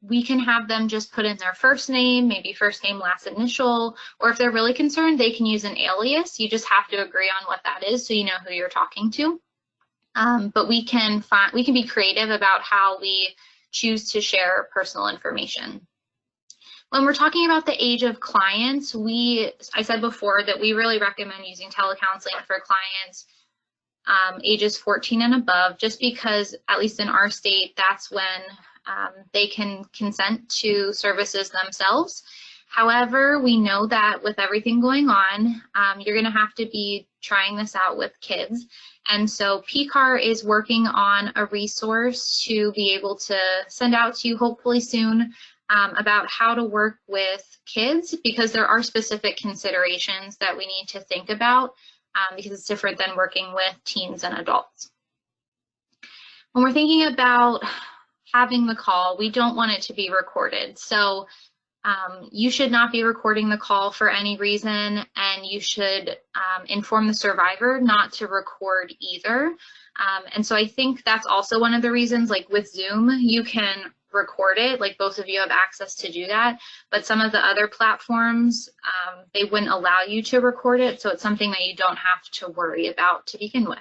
we can have them just put in their first name, maybe first name, last initial, or if they're really concerned, they can use an alias. You just have to agree on what that is so you know who you're talking to. But we can be creative about how we choose to share personal information. When we're talking about the age of clients, I said before that we really recommend using telecounseling for clients ages 14 and above, just because, at least in our state, that's when they can consent to services themselves. However, we know that with everything going on, you're going to have to be trying this out with kids. And so PCAR is working on a resource to be able to send out to you hopefully soon about how to work with kids, because there are specific considerations that we need to think about because it's different than working with teens and adults. When we're thinking about having the call, we don't want it to be recorded. So You should not be recording the call for any reason, and you should inform the survivor not to record either. And so I think that's also one of the reasons, like with Zoom, you can record it, like both of you have access to do that, but some of the other platforms, they wouldn't allow you to record it, so it's something that you don't have to worry about to begin with.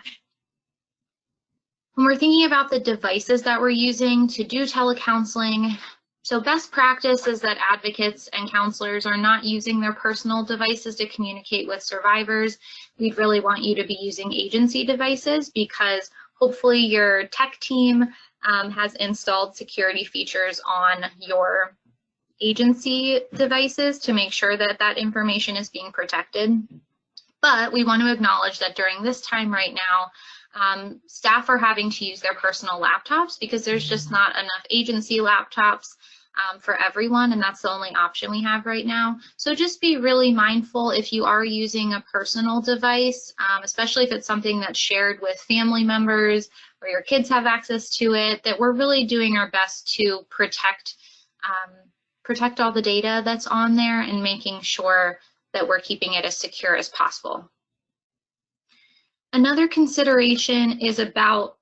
When we're thinking about the devices that we're using to do telecounseling, so best practice is that advocates and counselors are not using their personal devices to communicate with survivors. We'd really want you to be using agency devices because hopefully your tech team has installed security features on your agency devices to make sure that that information is being protected. But we want to acknowledge that during this time right now, staff are having to use their personal laptops because there's just not enough agency laptops for everyone, and that's the only option we have right now. So just be really mindful if you are using a personal device, especially if it's something that's shared with family members or your kids have access to it, that we're really doing our best to protect all the data that's on there and making sure that we're keeping it as secure as possible. Another consideration is about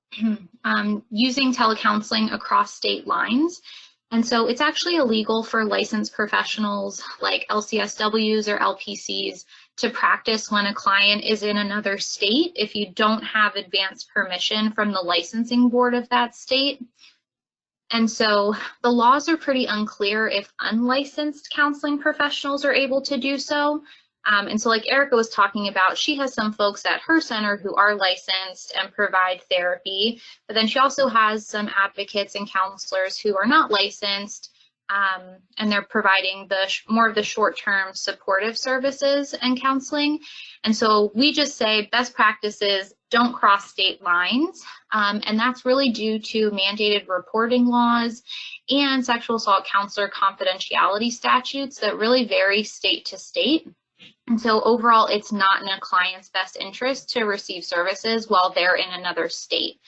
using telecounseling across state lines. And so it's actually illegal for licensed professionals like LCSWs or LPCs to practice when a client is in another state if you don't have advance permission from the licensing board of that state. And so the laws are pretty unclear if unlicensed counseling professionals are able to do so. And so like Erika was talking about, she has some folks at her center who are licensed and provide therapy, but then she also has some advocates and counselors who are not licensed, and they're providing more of the short-term supportive services and counseling. And so we just say best practices don't cross state lines, and that's really due to mandated reporting laws and sexual assault counselor confidentiality statutes that really vary state to state. And so overall, it's not in a client's best interest to receive services while they're in another state.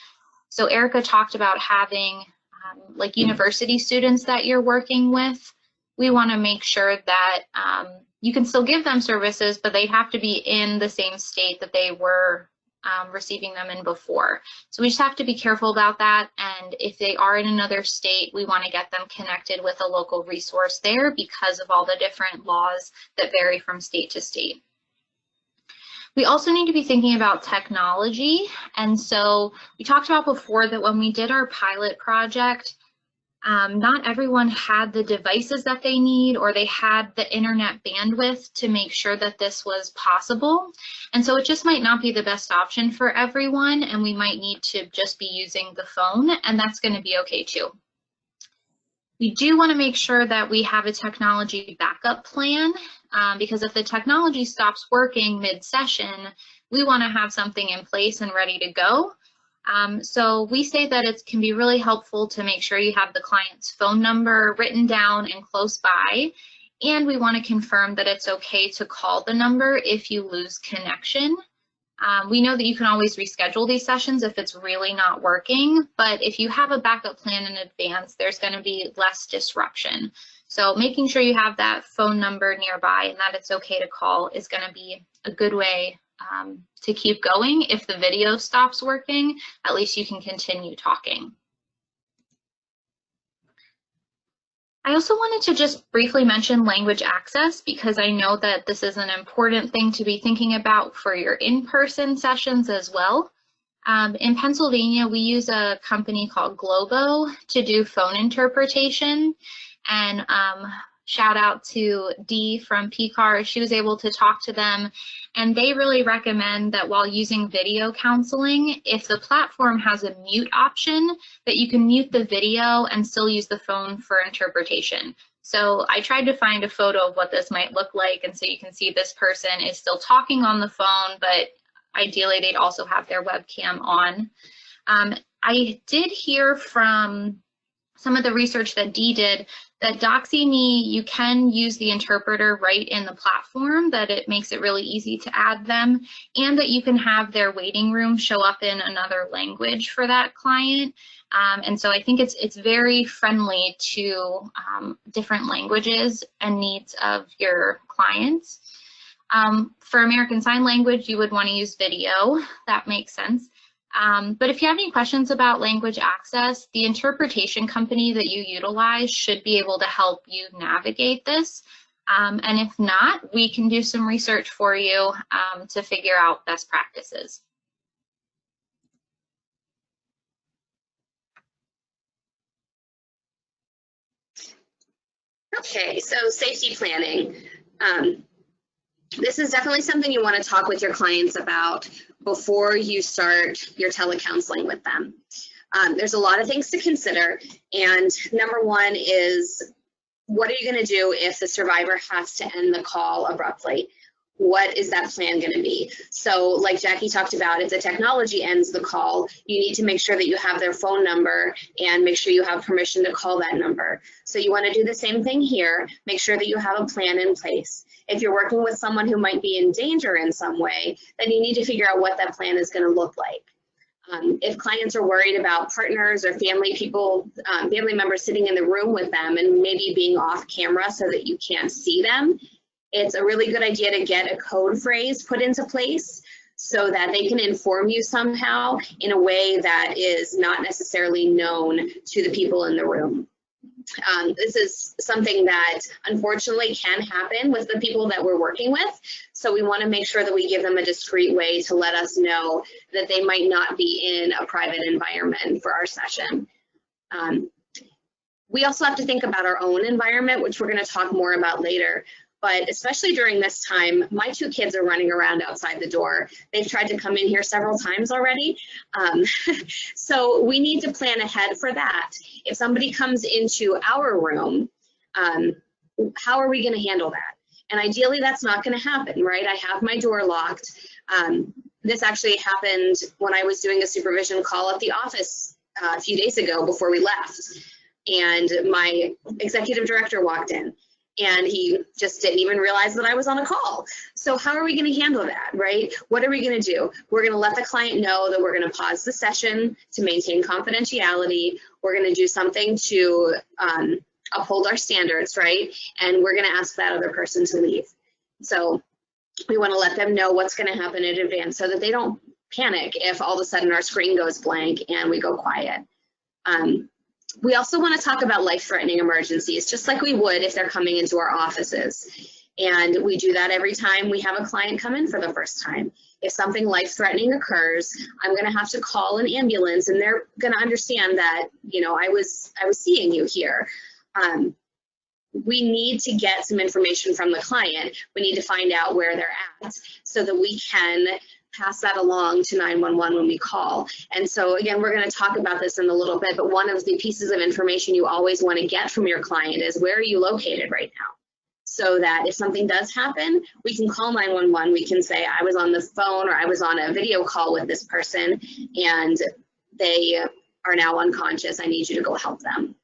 So Erika talked about having like university students that you're working with. We want to make sure that you can still give them services, but they have to be in the same state that they were receiving them in before. So we just have to be careful about that. And if they are in another state, we want to get them connected with a local resource there because of all the different laws that vary from state to state. We also need to be thinking about technology. And so we talked about before that when we did our pilot project, not everyone had the devices that they need or they had the internet bandwidth to make sure that this was possible. And so it just might not be the best option for everyone, and we might need to just be using the phone, and that's going to be okay too. We do want to make sure that we have a technology backup plan because if the technology stops working mid-session, we want to have something in place and ready to go. So we say that it can be really helpful to make sure you have the client's phone number written down and close by, and we want to confirm that it's okay to call the number if you lose connection. We know that you can always reschedule these sessions if it's really not working, but if you have a backup plan in advance, there's going to be less disruption. So making sure you have that phone number nearby and that it's okay to call is going to be a good way to keep going. If the video stops working, at least you can continue talking. I also wanted to just briefly mention language access because I know that this is an important thing to be thinking about for your in-person sessions as well. In Pennsylvania, we use a company called Globo to do phone interpretation, and shout out to Dee from PCAR. She was able to talk to them, and they really recommend that while using video counseling, if the platform has a mute option, that you can mute the video and still use the phone for interpretation. So I tried to find a photo of what this might look like, and so you can see this person is still talking on the phone, but ideally they'd also have their webcam on. I did hear from some of the research that Dee did, that Doxy.me, you can use the interpreter right in the platform, that it makes it really easy to add them, and that you can have their waiting room show up in another language for that client. And so I think it's very friendly to different languages and needs of your clients. For American Sign Language, you would want to use video. That makes sense. But if you have any questions about language access, the interpretation company that you utilize should be able to help you navigate this. And if not, we can do some research for you to figure out best practices. Okay, so safety planning. This is definitely something you want to talk with your clients about before you start your telecounseling with them. There's a lot of things to consider, and number one is, what are you going to do if the survivor has to end the call abruptly? What is that plan going to be? So like Jackie talked about, if the technology ends the call, you need to make sure that you have their phone number and make sure you have permission to call that number. So you want to do the same thing here. Make sure that you have a plan in place. If you're working with someone who might be in danger in some way, then you need to figure out what that plan is going to look like. If clients are worried about partners or family members sitting in the room with them and maybe being off camera so that you can't see them, it's a really good idea to get a code phrase put into place so that they can inform you somehow in a way that is not necessarily known to the people in the room. This is something that unfortunately can happen with the people that we're working with. So we want to make sure that we give them a discreet way to let us know that they might not be in a private environment for our session. We also have to think about our own environment, which we're going to talk more about later. But especially during this time, my 2 kids are running around outside the door. They've tried to come in here several times already. So we need to plan ahead for that. If somebody comes into our room, how are we going to handle that? And ideally, that's not going to happen, right? I have my door locked. This actually happened when I was doing a supervision call at the office a few days ago before we left. And my executive director walked in. And he just didn't even realize that I was on a call. So how are we going to handle that, right? What are we going to do? We're going to let the client know that we're going to pause the session to maintain confidentiality. We're going to do something to uphold our standards, right? And we're going to ask that other person to leave. So we want to let them know what's going to happen in advance so that they don't panic if all of a sudden our screen goes blank and we go quiet. We also want to talk about life-threatening emergencies, just like we would if they're coming into our offices. And we do that every time we have a client come in for the first time. If something life-threatening occurs, I'm going to have to call an ambulance, and they're going to understand that, you know, I was seeing you here. We need to get some information from the client. We need to find out where they're at so that we can pass that along to 911 when we call. And so again, we're going to talk about this in a little bit, but one of the pieces of information you always want to get from your client is, where are you located right now? So that if something does happen, we can call 911. We can say, I was on the phone or I was on a video call with this person and they are now unconscious. I need you to go help them.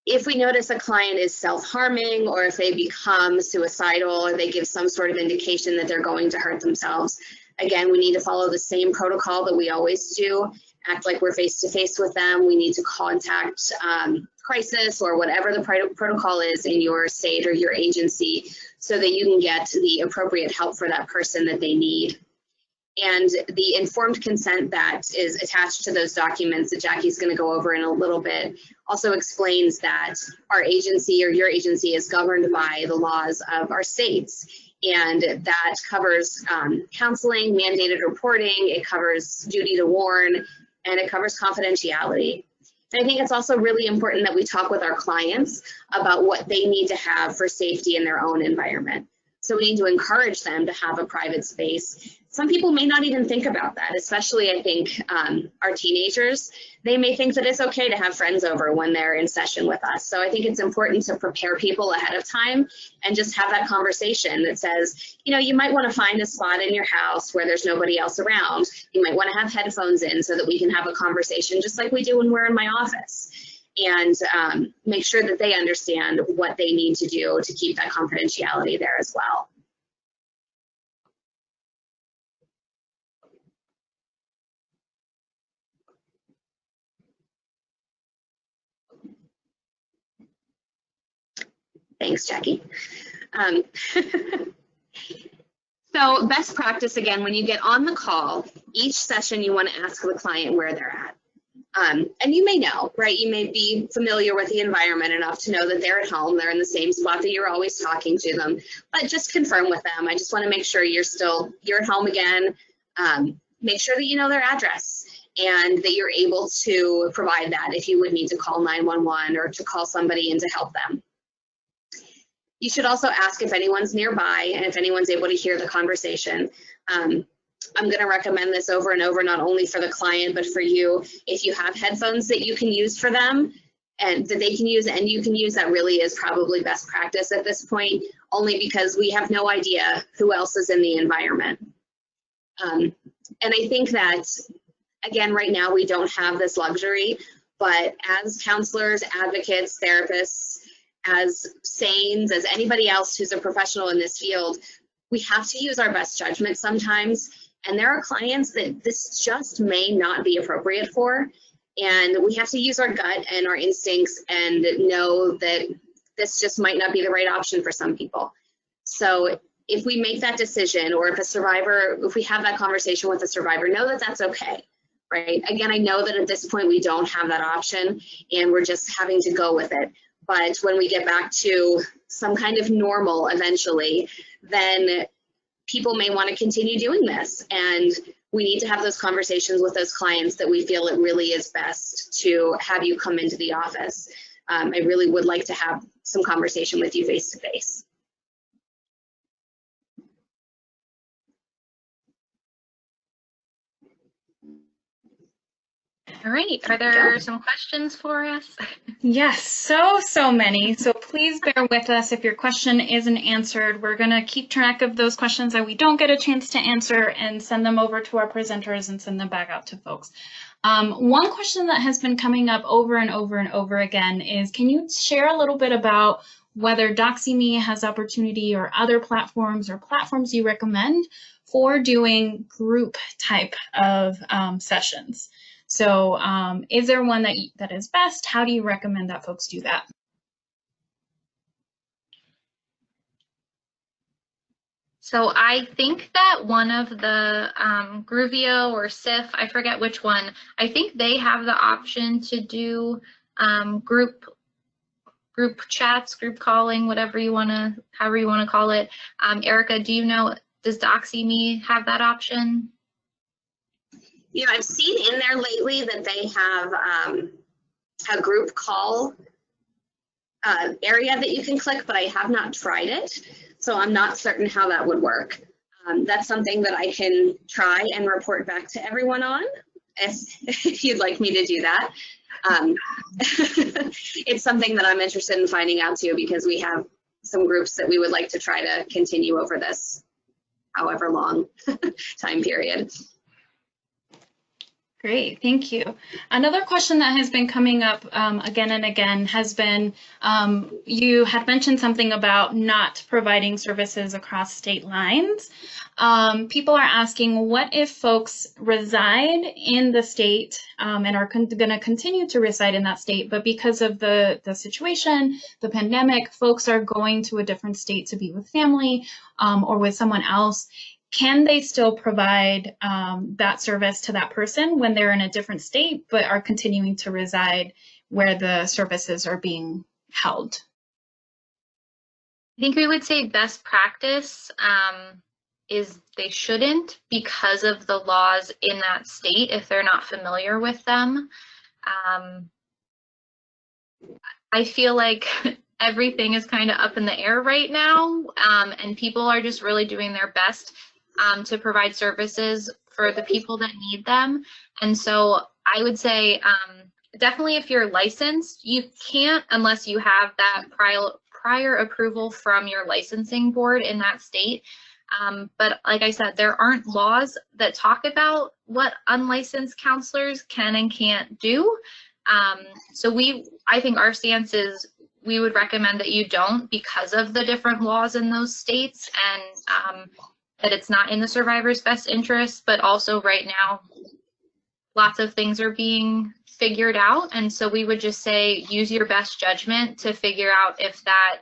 If we notice a client is self-harming, or if they become suicidal, or they give some sort of indication that they're going to hurt themselves, again, we need to follow the same protocol that we always do. Act like we're face-to-face with them. We need to contact crisis or whatever the protocol is in your state or your agency so that you can get the appropriate help for that person that they need. And the informed consent that is attached to those documents that Jackie's going to go over in a little bit also explains that our agency or your agency is governed by the laws of our states. And that covers counseling, mandated reporting, it covers duty to warn, and it covers confidentiality. And I think it's also really important that we talk with our clients about what they need to have for safety in their own environment. So we need to encourage them to have a private space. Some people may not even think about that, especially I think our teenagers. They may think that it's okay to have friends over when they're in session with us. So I think it's important to prepare people ahead of time and just have that conversation that says, you know, you might want to find a spot in your house where there's nobody else around. You might want to have headphones in so that we can have a conversation just like we do when we're in my office. And make sure that they understand what they need to do to keep that confidentiality there as well. Thanks, Jackie. So best practice, again, when you get on the call, each session you want to ask the client where they're at. And you may know, right? You may be familiar with the environment enough to know that they're at home, they're in the same spot that you're always talking to them, but just confirm with them. I just want to make sure you're at home again. Make sure that you know their address and that you're able to provide that if you would need to call 911 or to call somebody in to help them. You should also ask if anyone's nearby and if anyone's able to hear the conversation. I'm going to recommend this over and over, not only for the client, but for you. If you have headphones that you can use for them and that they can use and you can use, that really is probably best practice at this point, only because we have no idea who else is in the environment. And I think that, again, right now we don't have this luxury, but as counselors, advocates, therapists, as SANEs, as anybody else who's a professional in this field, we have to use our best judgment sometimes. And there are clients that this just may not be appropriate for. And we have to use our gut and our instincts and know that this just might not be the right option for some people. So if we make that decision, or if we have that conversation with a survivor, know that that's okay, right? Again, I know that at this point we don't have that option and we're just having to go with it. But when we get back to some kind of normal eventually, then people may want to continue doing this, and we need to have those conversations with those clients that we feel it really is best to have you come into the office. I really would like to have some conversation with you face to face. All right, are there some questions for us? Yes, so many. So please bear with us if your question isn't answered. We're going to keep track of those questions that we don't get a chance to answer and send them over to our presenters and send them back out to folks. One question that has been coming up over and over and over again is, can you share a little bit about whether DoxyMe has opportunity or other platforms or platforms you recommend for doing group type of sessions? So is there one that is best? How do you recommend that folks do that? So I think that one of the Groovio or SIF, I forget which one, I think they have the option to do group chats, group calling, however you want to call it. Erika, do you know, does DoxyMe have that option? You know, I've seen in there lately that they have a group call area that you can click, but I have not tried it, so I'm not certain how that would work. That's something that I can try and report back to everyone on, if you'd like me to do that. It's something that I'm interested in finding out too, because we have some groups that we would like to try to continue over this however long time period. Great, thank you. Another question that has been coming up again and again has been, you had mentioned something about not providing services across state lines. People are asking, what if folks reside in the state and are going to continue to reside in that state, but because of the situation, the pandemic, folks are going to a different state to be with family or with someone else? Can they still provide that service to that person when they're in a different state, but are continuing to reside where the services are being held? I think we would say best practice is they shouldn't, because of the laws in that state if they're not familiar with them. I feel like everything is kind of up in the air right now, and people are just really doing their best to provide services for the people that need them. And so I would say definitely if you're licensed, you can't unless you have that prior approval from your licensing board in that state. But like I said, there aren't laws that talk about what unlicensed counselors can and can't do. So I think our stance is we would recommend that you don't, because of the different laws in those states, and that it's not in the survivor's best interest. But also right now, lots of things are being figured out, and so we would just say use your best judgment to figure out if that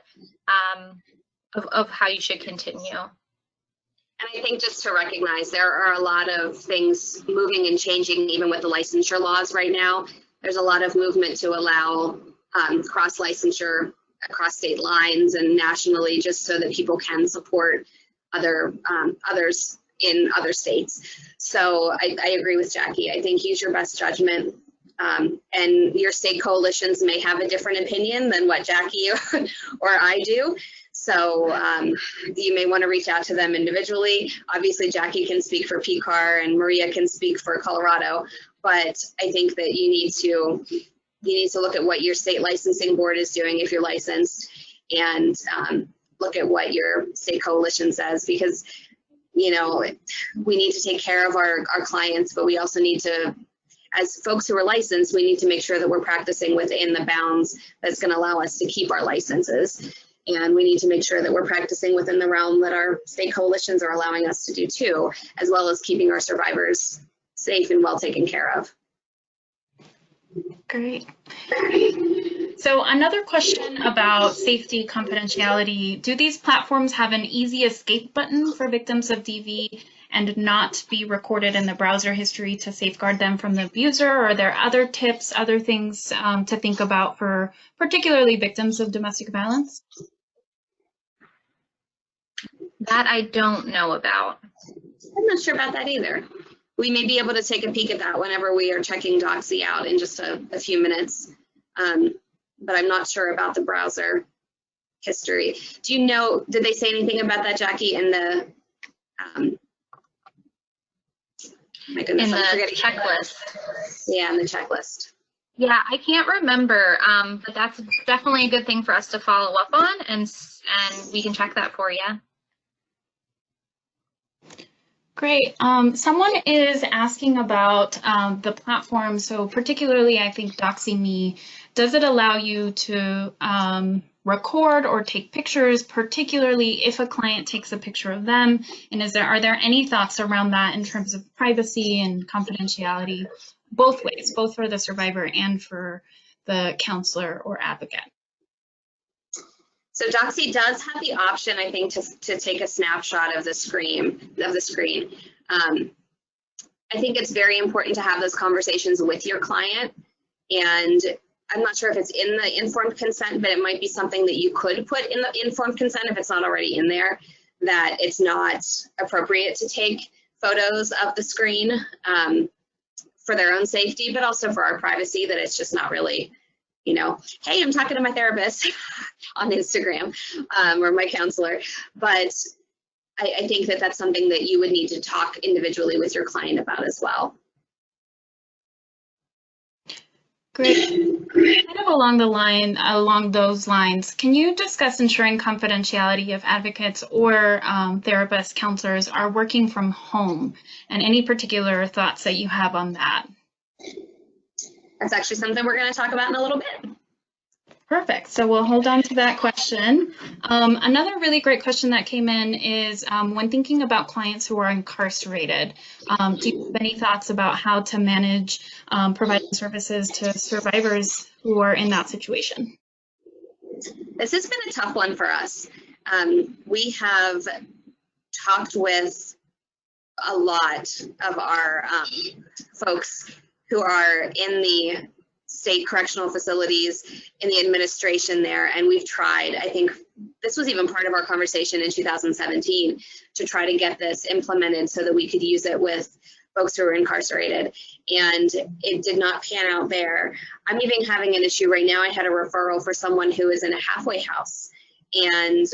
of how you should continue. And I think just to recognize there are a lot of things moving and changing even with the licensure laws right now. There's a lot of movement to allow cross licensure across state lines and nationally, just so that people can support others in other states. So I agree with Jackie. I think use your best judgment. And your state coalitions may have a different opinion than what Jackie or I do. So you may want to reach out to them individually. Obviously, Jackie can speak for PCAR and Maria can speak for Colorado, but I think that you need to look at what your state licensing board is doing if you're licensed, and look at what your state coalition says, because we need to take care of our clients, but we also need to, as folks who are licensed, we need to make sure that we're practicing within the bounds that's going to allow us to keep our licenses. And we need to make sure that we're practicing within the realm that our state coalitions are allowing us to do too, as well as keeping our survivors safe and well taken care of. Great. So another question about safety confidentiality. Do these platforms have an easy escape button for victims of DV and not be recorded in the browser history to safeguard them from the abuser? Or are there other tips, other things to think about for particularly victims of domestic violence? That I don't know about. I'm not sure about that either. We may be able to take a peek at that whenever we are checking Doxy out in just a few minutes. But I'm not sure about the browser history. Do you know, did they say anything about that, Jackie, in the, my goodness, in the checklist? Yeah, in the checklist. Yeah, I can't remember, but that's definitely a good thing for us to follow up on, and we can check that for you. Great. Someone is asking about the platform. So particularly, I think DoxyMe, does it allow you to record or take pictures, particularly if a client takes a picture of them? And are there any thoughts around that in terms of privacy and confidentiality, both ways, both for the survivor and for the counselor or advocate? So Doxy does have the option, I think, to take a snapshot of the screen. I think it's very important to have those conversations with your client, and I'm not sure if it's in the informed consent, but it might be something that you could put in the informed consent if it's not already in there, that it's not appropriate to take photos of the screen for their own safety, but also for our privacy, that it's just not really, hey, I'm talking to my therapist on Instagram or my counselor. But I think that that's something that you would need to talk individually with your client about as well. Great. Kind of along those lines, can you discuss ensuring confidentiality if advocates or therapists, counselors are working from home, and any particular thoughts that you have on that? That's actually something we're going to talk about in a little bit. Perfect. So we'll hold on to that question. Another really great question that came in is when thinking about clients who are incarcerated, do you have any thoughts about how to manage providing services to survivors who are in that situation? This has been a tough one for us. We have talked with a lot of our folks who are in the state correctional facilities, in the administration there, and we've tried, I think this was even part of our conversation in 2017, to try to get this implemented so that we could use it with folks who are incarcerated, and it did not pan out there. I'm even having an issue right now. I had a referral for someone who is in a halfway house, and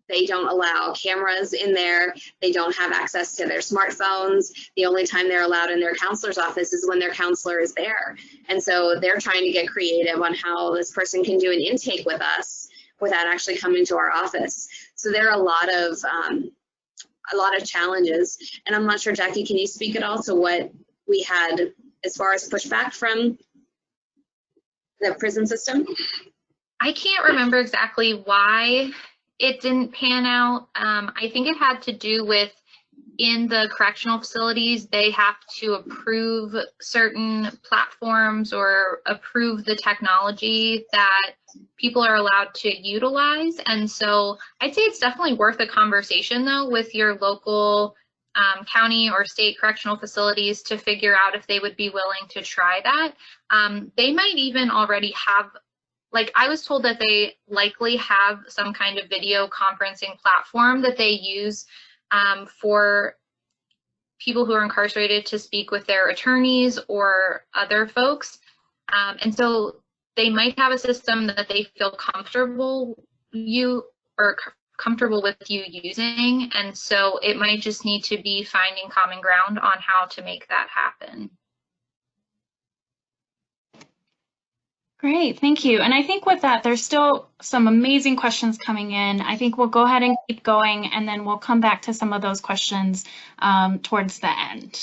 they don't allow cameras in there. They don't have access to their smartphones. The only time they're allowed in their counselor's office is when their counselor is there. And so they're trying to get creative on how this person can do an intake with us without actually coming to our office. So there are a lot of challenges. And I'm not sure, Jackie, can you speak at all to what we had as far as pushback from the prison system? I can't remember exactly why it didn't pan out. I think it had to do with, in the correctional facilities, they have to approve certain platforms or approve the technology that people are allowed to utilize. And so I'd say it's definitely worth a conversation, though, with your local county or state correctional facilities to figure out if they would be willing to try that. They might even already have, like, I was told that they likely have some kind of video conferencing platform that they use for people who are incarcerated to speak with their attorneys or other folks. And so they might have a system that they feel comfortable with you using. And so it might just need to be finding common ground on how to make that happen. Great, thank you. And I think with that, there's still some amazing questions coming in. I think we'll go ahead and keep going, and then we'll come back to some of those questions towards the end.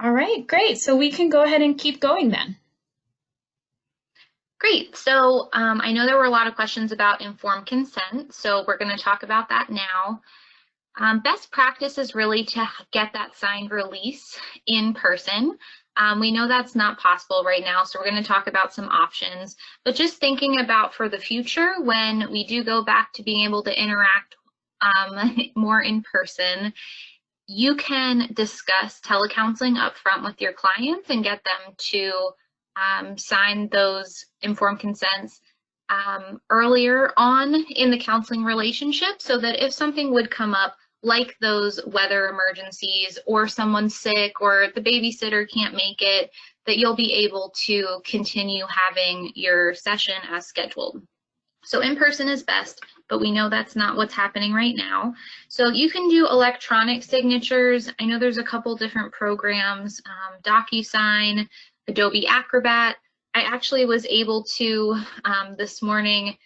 All right, great. So we can go ahead and keep going then. Great. So I know there were a lot of questions about informed consent, so we're going to talk about that now. Best practice is really to get that signed release in person. We know that's not possible right now, so we're going to talk about some options. But just thinking about for the future, when we do go back to being able to interact more in person, you can discuss telecounseling up front with your clients and get them to sign those informed consents earlier on in the counseling relationship, so that if something would come up, like those weather emergencies or someone's sick or the babysitter can't make it, that you'll be able to continue having your session as scheduled. So in person is best, but we know that's not what's happening right now. So you can do electronic signatures. I know there's a couple different programs, DocuSign, Adobe Acrobat. I actually was able to this morning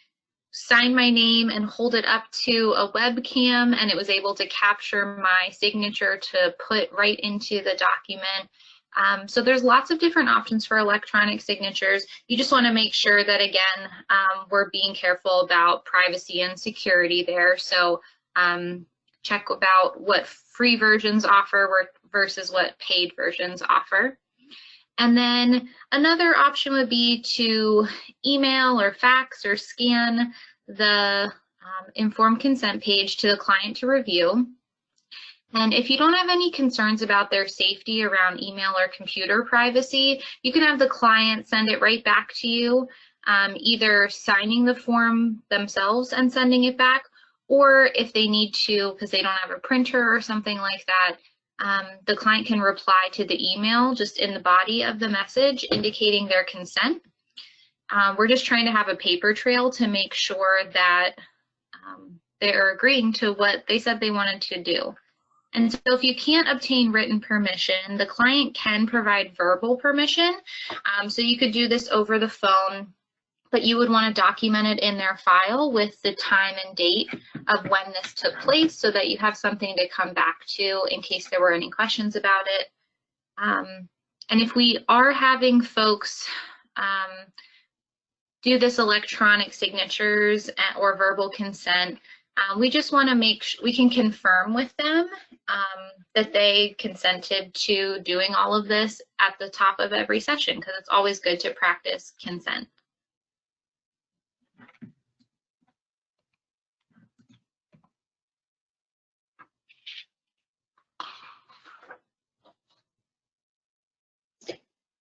sign my name and hold it up to a webcam, and it was able to capture my signature to put right into the document. So there's lots of different options for electronic signatures. You just want to make sure that, again, we're being careful about privacy and security there. So check about what free versions offer versus what paid versions offer. And then another option would be to email or fax or scan the informed consent page to the client to review. And if you don't have any concerns about their safety around email or computer privacy, you can have the client send it right back to you, either signing the form themselves and sending it back, or if they need to, because they don't have a printer or something like that, the client can reply to the email just in the body of the message indicating their consent. We're just trying to have a paper trail to make sure that they're agreeing to what they said they wanted to do. And so if you can't obtain written permission, the client can provide verbal permission. So you could do this over the phone, but you would want to document it in their file with the time and date of when this took place, so that you have something to come back to in case there were any questions about it. And if we are having folks do this electronic signatures or verbal consent, we just want to make sure we can confirm with them that they consented to doing all of this at the top of every session, because it's always good to practice consent.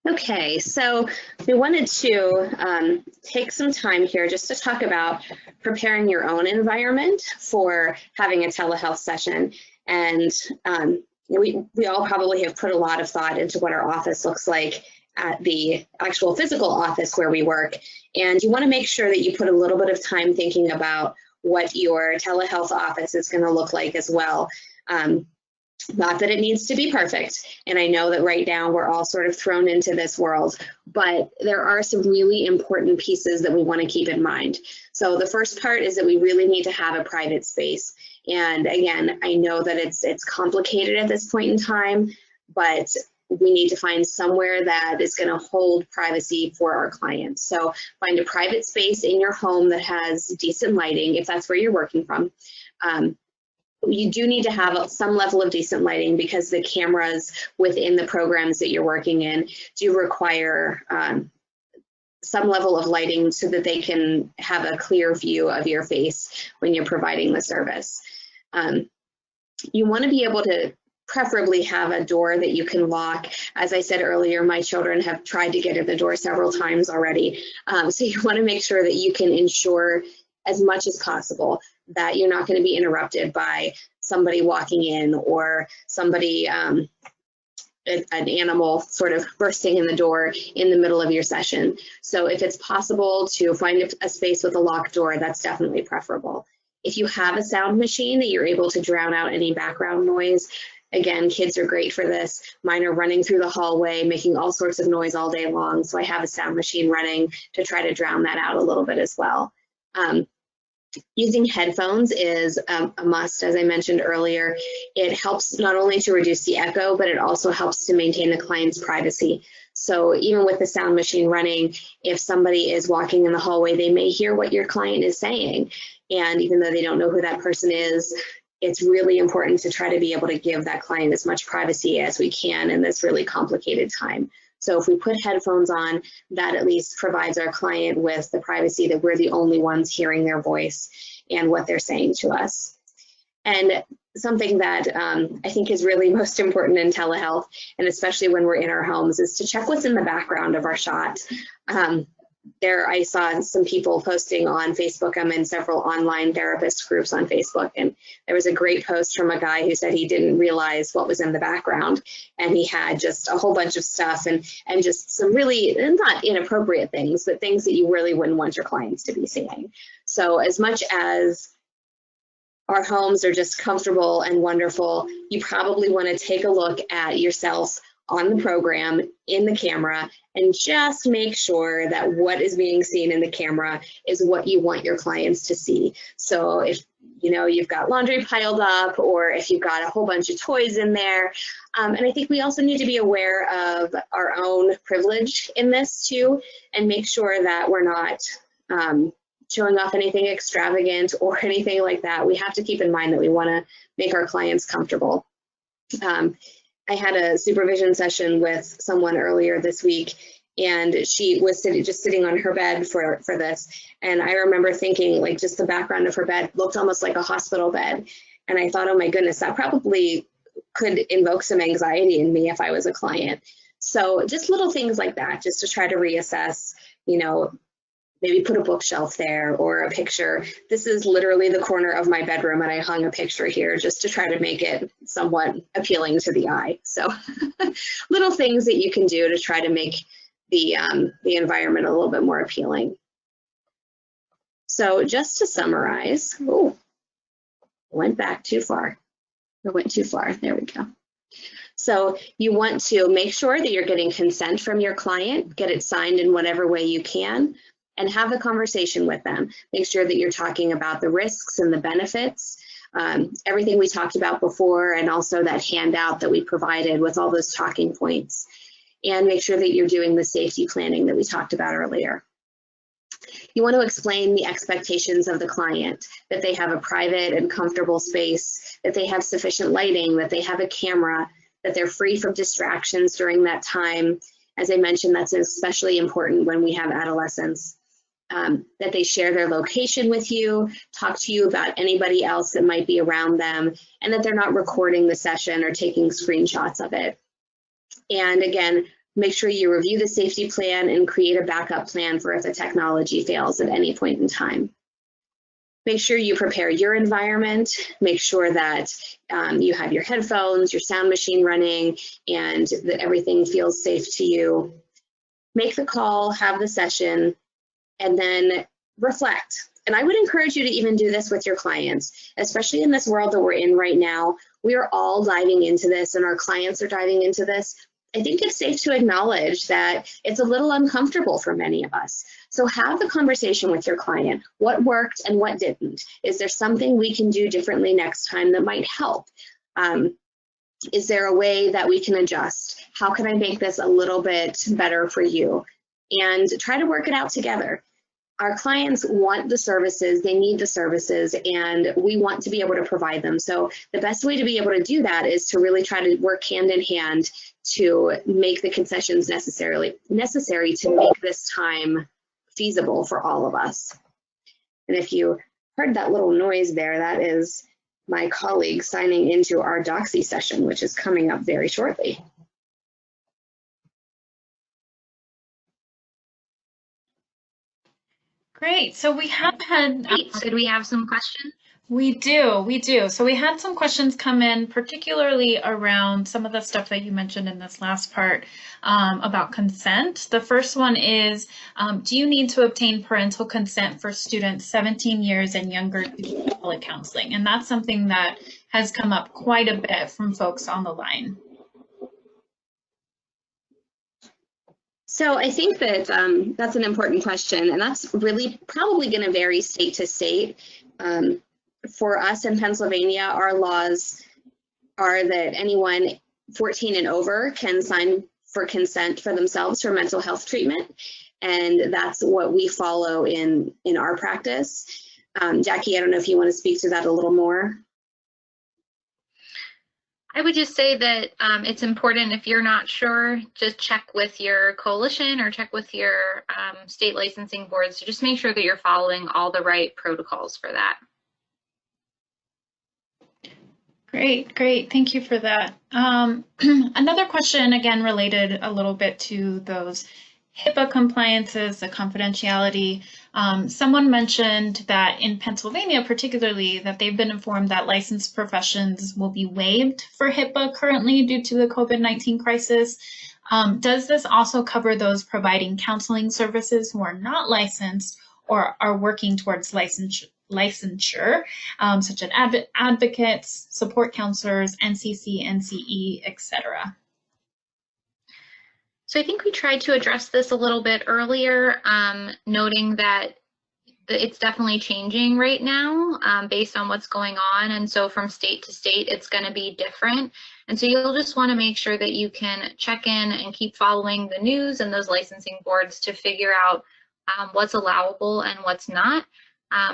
Okay, so we wanted to take some time here just to talk about preparing your own environment for having a telehealth session. And we all probably have put a lot of thought into what our office looks like at the actual physical office where we work. And you want to make sure that you put a little bit of time thinking about what your telehealth office is going to look like as well. Not that it needs to be perfect, and I know that right now we're all sort of thrown into this world, but there are some really important pieces that we want to keep in mind. So the first part is that we really need to have a private space. And again, I know that it's complicated at this point in time, but we need to find somewhere that is going to hold privacy for our clients. So find a private space in your home that has decent lighting, if that's where you're working from. You do need to have some level of decent lighting because the cameras within the programs that you're working in do require some level of lighting so that they can have a clear view of your face when you're providing the service. You want to be able to preferably have a door that you can lock. As I said earlier, my children have tried to get at the door several times already. So you want to make sure that you can ensure as much as possible that you're not going to be interrupted by somebody walking in or somebody, an animal sort of bursting in the door in the middle of your session. So if it's possible to find a space with a locked door, that's definitely preferable. If you have a sound machine that you're able to drown out any background noise, again, kids are great for this. Mine are running through the hallway, making all sorts of noise all day long. So I have a sound machine running to try to drown that out a little bit as well. Using headphones is a must, as I mentioned earlier. It helps not only to reduce the echo, but it also helps to maintain the client's privacy. So even with the sound machine running, if somebody is walking in the hallway, they may hear what your client is saying. And even though they don't know who that person is, it's really important to try to be able to give that client as much privacy as we can in this really complicated time. So if we put headphones on, that at least provides our client with the privacy that we're the only ones hearing their voice and what they're saying to us. And something that I think is really most important in telehealth, and especially when we're in our homes, is to check what's in the background of our shot. I saw some people posting on Facebook. I'm in several online therapist groups on Facebook, and there was a great post from a guy who said he didn't realize what was in the background, and he had just a whole bunch of stuff and just some really not inappropriate things, but things that you really wouldn't want your clients to be seeing. So as much as our homes are just comfortable and wonderful, you probably want to take a look at yourself on the program in the camera and just make sure that what is being seen in the camera is what you want your clients to see. So if you've got laundry piled up, or if you've got a whole bunch of toys in there, and I think we also need to be aware of our own privilege in this too, and make sure that we're not showing off anything extravagant or anything like that. We have to keep in mind that we want to make our clients comfortable. I had a supervision session with someone earlier this week, and she was just sitting on her bed for this. And I remember thinking, like, just the background of her bed looked almost like a hospital bed. And I thought, oh my goodness, that probably could invoke some anxiety in me if I was a client. So just little things like that, just to try to reassess, maybe put a bookshelf there or a picture. This is literally the corner of my bedroom, and I hung a picture here just to try to make it somewhat appealing to the eye. So little things that you can do to try to make the environment a little bit more appealing. So just to summarize, went back too far. I went too far, there we go. So you want to make sure that you're getting consent from your client, get it signed in whatever way you can, and have a conversation with them. Make sure that you're talking about the risks and the benefits, everything we talked about before, and also that handout that we provided with all those talking points. And make sure that you're doing the safety planning that we talked about earlier. You want to explain the expectations of the client, that they have a private and comfortable space, that they have sufficient lighting, that they have a camera, that they're free from distractions during that time. As I mentioned, that's especially important when we have adolescents. That they share their location with you, talk to you about anybody else that might be around them, and that they're not recording the session or taking screenshots of it. And again, make sure you review the safety plan and create a backup plan for if the technology fails at any point in time. Make sure you prepare your environment, make sure that you have your headphones, your sound machine running, and that everything feels safe to you. Make the call, have the session, and then reflect. And I would encourage you to even do this with your clients, especially in this world that we're in right now. We are all diving into this and our clients are diving into this. I think it's safe to acknowledge that it's a little uncomfortable for many of us. So have the conversation with your client. What worked and what didn't? Is there something we can do differently next time that might help? Is there a way that we can adjust? How can I make this a little bit better for you? And try to work it out together. Our clients want the services, they need the services, and we want to be able to provide them. So the best way to be able to do that is to really try to work hand in hand to make the concessions necessary to make this time feasible for all of us. And if you heard that little noise there, that is my colleague signing into our doxy session, which is coming up very shortly. Great. So we have had. Did we have some questions? We do. So we had some questions come in, particularly around some of the stuff that you mentioned in this last part about consent. The first one is, do you need to obtain parental consent for students 17 years and younger to do telecounseling? And that's something that has come up quite a bit from folks on the line. So I think that that's an important question, and that's really probably going to vary state to state. For us in Pennsylvania, our laws are that anyone 14 and over can sign for consent for themselves for mental health treatment, and that's what we follow in our practice. Jackie, I don't know if you want to speak to that a little more. I would just say that it's important, if you're not sure, just check with your coalition or check with your state licensing boards to just make sure that you're following all the right protocols for that. Great. Thank you for that. Another question, again, related a little bit to those HIPAA compliances, the confidentiality. Someone mentioned that in Pennsylvania, particularly, that they've been informed that licensed professions will be waived for HIPAA currently due to the COVID-19 crisis. Does this also cover those providing counseling services who are not licensed or are working towards licensure, such as advocates, support counselors, NCC, NCE, etc.? So I think we tried to address this a little bit earlier, noting that it's definitely changing right now based on what's going on. And so from state to state, it's going to be different. And so you'll just want to make sure that you can check in and keep following the news and those licensing boards to figure out what's allowable and what's not.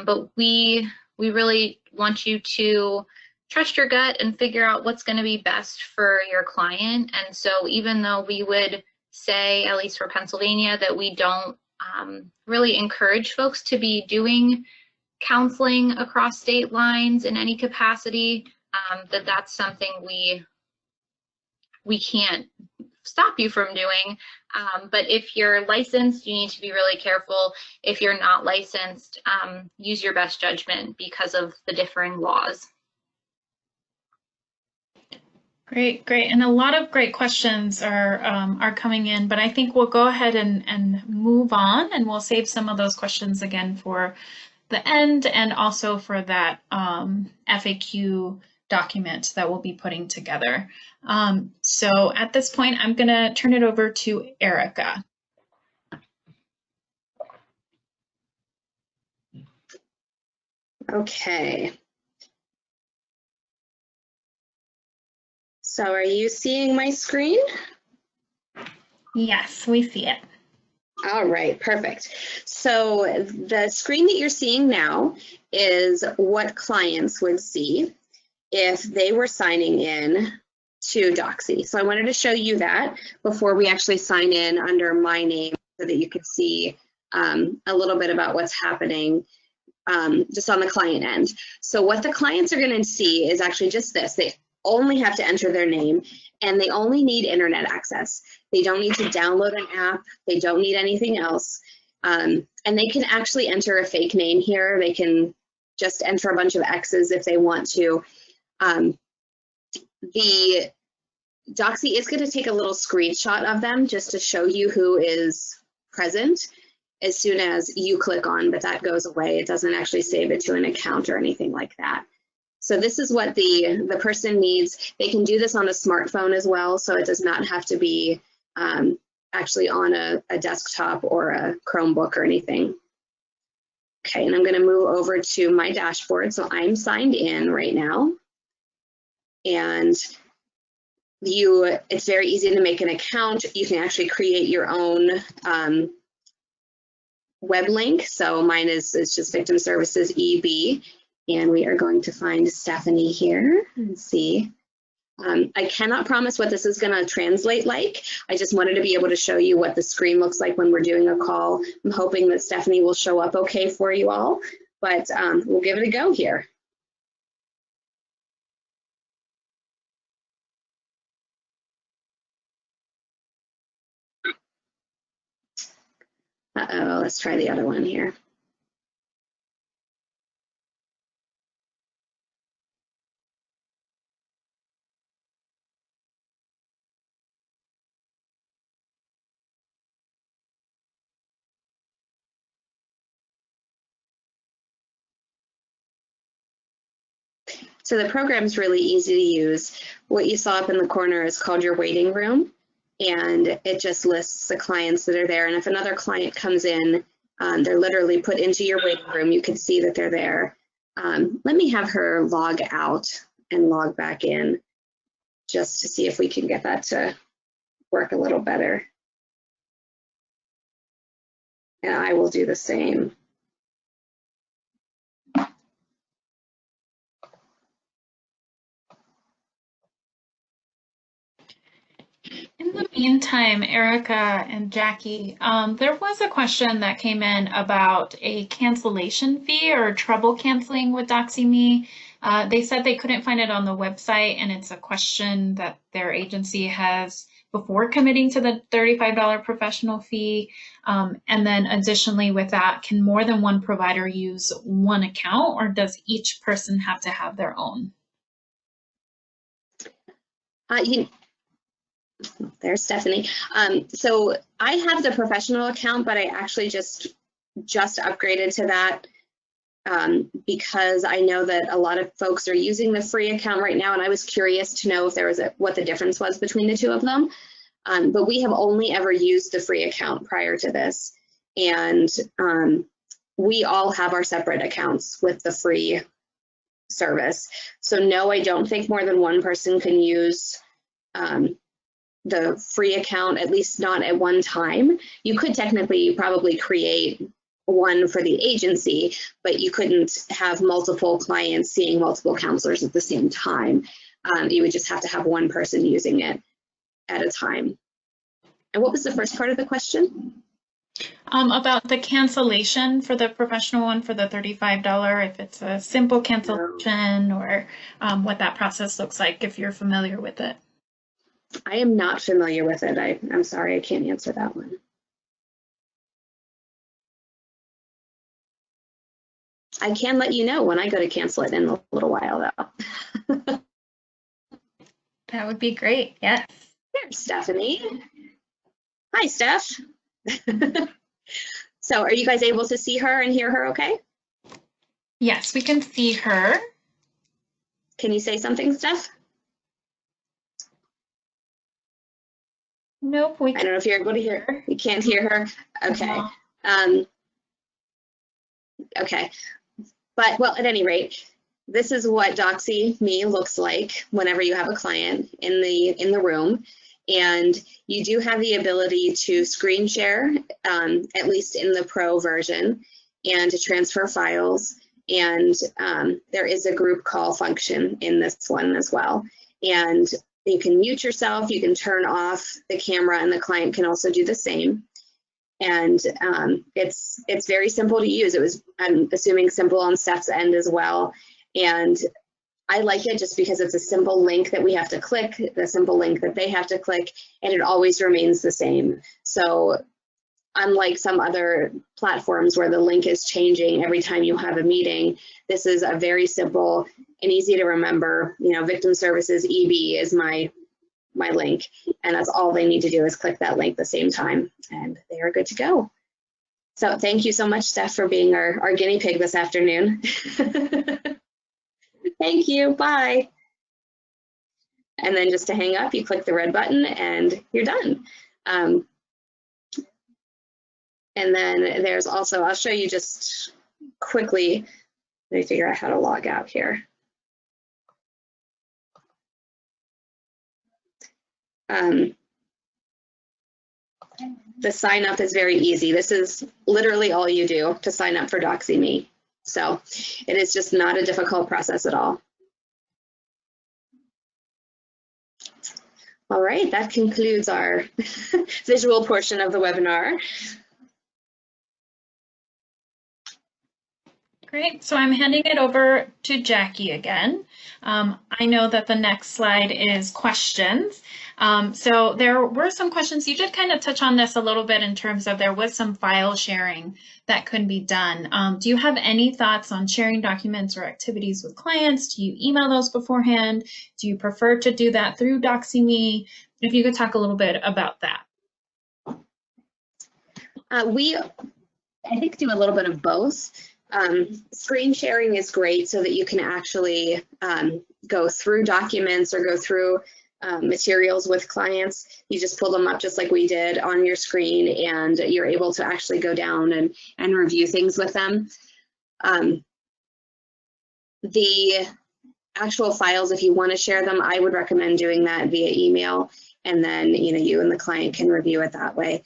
But we really want you to trust your gut and figure out what's going to be best for your client. And so even though we would say, at least for Pennsylvania, that we don't really encourage folks to be doing counseling across state lines in any capacity, that's something we can't stop you from doing. But if you're licensed, you need to be really careful. If you're not licensed, use your best judgment because of the differing laws. Great. And a lot of great questions are coming in, but I think we'll go ahead and move on, and we'll save some of those questions again for the end and also for that FAQ document that we'll be putting together. So at this point, I'm going to turn it over to Erika. Okay. So are you seeing my screen? Yes, we see it. All right, perfect. So the screen that you're seeing now is what clients would see if they were signing in to Doxy. So I wanted to show you that before we actually sign in under my name so that you could see a little bit about what's happening just on the client end. So what the clients are going to see is actually just this. They only have to enter their name, and they only need internet access. They don't need to download an app. They don't need anything else. And they can actually enter a fake name here. They can just enter a bunch of X's if they want to. The Doxy is going to take a little screenshot of them just to show you who is present as soon as you click on, but that goes away. It doesn't actually save it to an account or anything like that. So this is what the person needs. They can do this on a smartphone as well, so it does not have to be actually on a desktop or a Chromebook or anything. Okay, and I'm going to move over to my dashboard. So I'm signed in right now. And it's very easy to make an account. You can actually create your own web link. So mine is just Victim Services EB. And we are going to find Stephanie here and see. I cannot promise what this is going to translate like. I just wanted to be able to show you what the screen looks like when we're doing a call. I'm hoping that Stephanie will show up okay for you all, but we'll give it a go here. Uh-oh, let's try the other one here. So the program's really easy to use. What you saw up in the corner is called your waiting room, and it just lists the clients that are there. And if another client comes in, they're literally put into your waiting room. You can see that they're there. Let me have her log out and log back in just to see if we can get that to work a little better. And I will do the same. In the meantime, Erika and Jackie, there was a question that came in about a cancellation fee or trouble canceling with DoxyMe. They said they couldn't find it on the website, and it's a question that their agency has before committing to the $35 professional fee. And then additionally with that, can more than one provider use one account, or does each person have to have their own? There's Stephanie. So I have the professional account, but I actually just upgraded to that because I know that a lot of folks are using the free account right now, and I was curious to know if there was what the difference was between the two of them. But we have only ever used the free account prior to this, and we all have our separate accounts with the free service. So no, I don't think more than one person can use the free account, at least not at one time. You could technically probably create one for the agency, but you couldn't have multiple clients seeing multiple counselors at the same time. You would just have to have one person using it at a time. And what was the first part of the question? About the cancellation for the professional one for the $35, if it's a simple cancellation or what that process looks like, if you're familiar with it. I am not familiar with it. I'm sorry, I can't answer that one. I can let you know when I go to cancel it in a little while, though. That would be great, yes. There's Stephanie. Hi, Steph. So are you guys able to see her and hear her okay? Yes, we can see her. Can you say something, Steph? Nope, I don't know if you're able to hear her. You can't hear her? Okay. Okay. But, well, at any rate, this is what DoxyMe looks like whenever you have a client in the room. And you do have the ability to screen share, at least in the Pro version, and to transfer files. And there is a group call function in this one as well. And you can mute yourself, you can turn off the camera, and the client can also do the same. And it's very simple to use. It was, I'm assuming, simple on Steph's end as well. And I like it just because it's a simple link that we have to click, the simple link that they have to click, and it always remains the same. So unlike some other platforms where the link is changing every time you have a meeting, this is a very simple and easy to remember, you know, Victim Services EB is my link, and that's all they need to do is click that link the same time, and they are good to go. So thank you so much, Steph, for being our guinea pig this afternoon. Thank you, bye. And then just to hang up, you click the red button and you're done. And then there's also, I'll show you just quickly, let me figure out how to log out here. The sign up is very easy. This is literally all you do to sign up for DoxyMe. So it is just not a difficult process at all. All right, that concludes our visual portion of the webinar. Great, so I'm handing it over to Jackie again. I know that the next slide is questions. So there were some questions. You did kind of touch on this a little bit in terms of there was some file sharing that could be done. Do you have any thoughts on sharing documents or activities with clients? Do you email those beforehand? Do you prefer to do that through DoxyMe? If you could talk a little bit about that. We, I think, do a little bit of both. Screen sharing is great so that you can actually go through documents or go through materials with clients. You just pull them up just like we did on your screen, and you're able to actually go down and review things with them. The actual files, if you want to share them, I would recommend doing that via email, and then you and the client can review it that way.